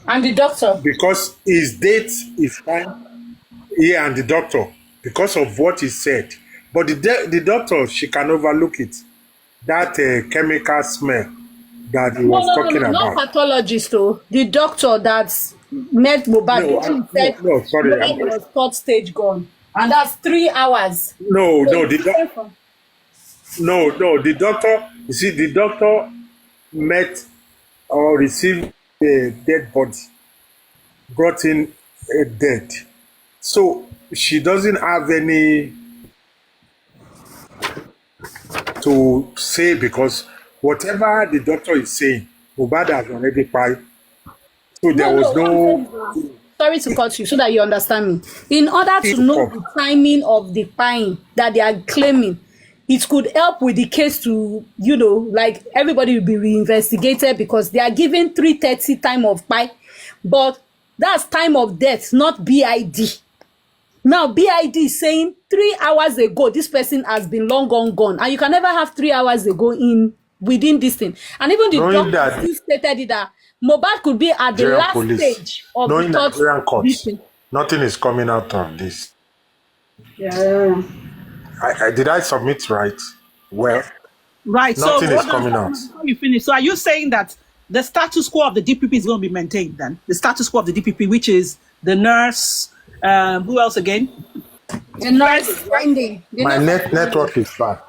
And the doctor? Because his date is fine. Yeah, and the doctor, because of what he said. But the doctor, she can overlook it. That chemical smell that he was talking about. Not pathologist, though. The doctor that met Mohbad said Mohbad was third stage gone. And that's 3 hours. No, the doctor, you see, the doctor met or received a dead body, brought in a dead. So she doesn't have any to say, because whatever the doctor is saying, Mohbad has already died. So there was no... Sorry to cut you so that you understand me. In order to know the timing of the pine that they are claiming, it could help with the case to, like everybody will be reinvestigated because they are given 3:30 time of pine, but that's time of death, not BID. Now, BID is saying 3 hours ago, this person has been long gone, and you can never have 3 hours ago within this thing. And even the doctor still stated it that Mohbad could be at the last stage of the third. Nothing is coming out of this. Yeah. Did I submit right? Well, right. Nothing is coming out. Before you finish, so are you saying that the status quo of the DPP is going to be maintained then? The status quo of the DPP, which is the nurse, who else again? The nurse is finding. My network is bad.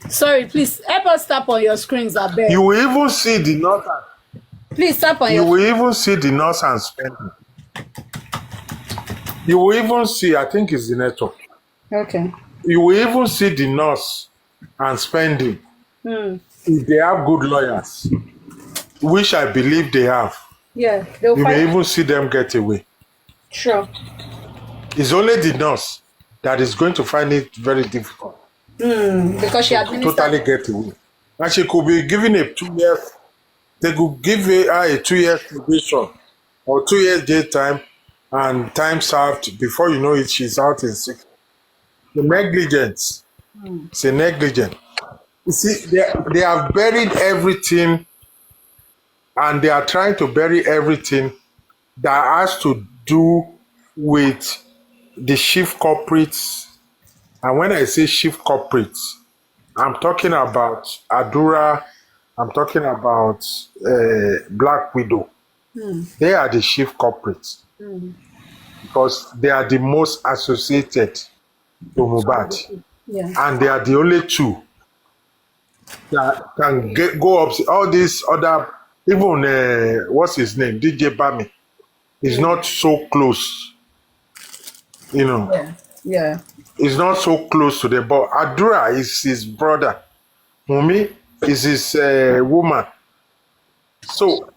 Sorry, please help us tap on your screens, I beg. You will even see the nurse. Please tap on You will even see the nurse and spending. You will even see, I think it's the network. Okay. You will even see the nurse and spending. If they have good lawyers, which I believe they have. Yeah, you may even see them get away. Sure. It's only the nurse that is going to find it very difficult. Because she administered. Totally get away. And she could be given a 2 years. They could give her a 2 years probation or 2 years jail time and time served. Before you know it, she's out in 6. The negligence. It's a negligence. You see, they have buried everything, and they are trying to bury everything that has to do with the chief culprits. And when I say chief culprits, I'm talking about Adura, I'm talking about Black Widow. They are the chief culprits because they are the most associated to Mohbad. Yeah. And they are the only two that can go up. All these other, even what's his name, DJ Bami, is not so close. Yeah. He's not so close to them. But Adura is his brother. Mumi is his woman. So,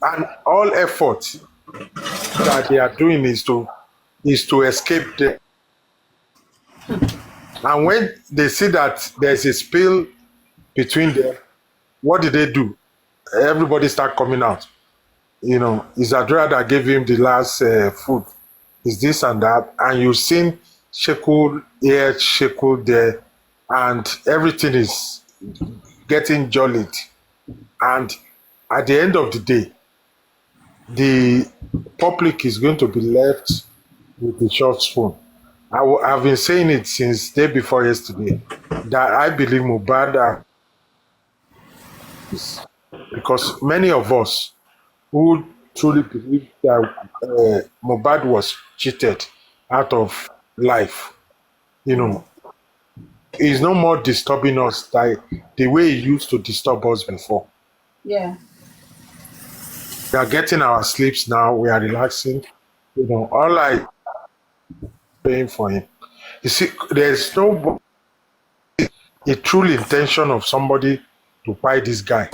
and all effort that they are doing is to escape them. And when they see that there's a spill between them, what did they do? Everybody start coming out. It's Adura that gave him the last food. Is this and that. And you've seen shekel here, shekel there, and everything is getting jollied. And at the end of the day, the public is going to be left with the short spoon. I've been saying it since day before yesterday. that I believe Mohbad is, because many of us who truly believe that Mohbad was cheated out of life, you know, is no more disturbing us like the way he used to disturb us before. Yeah. We are getting our sleeps now. We are relaxing. You know, all I paying for him. You see, there's no a true intention of somebody to buy this guy.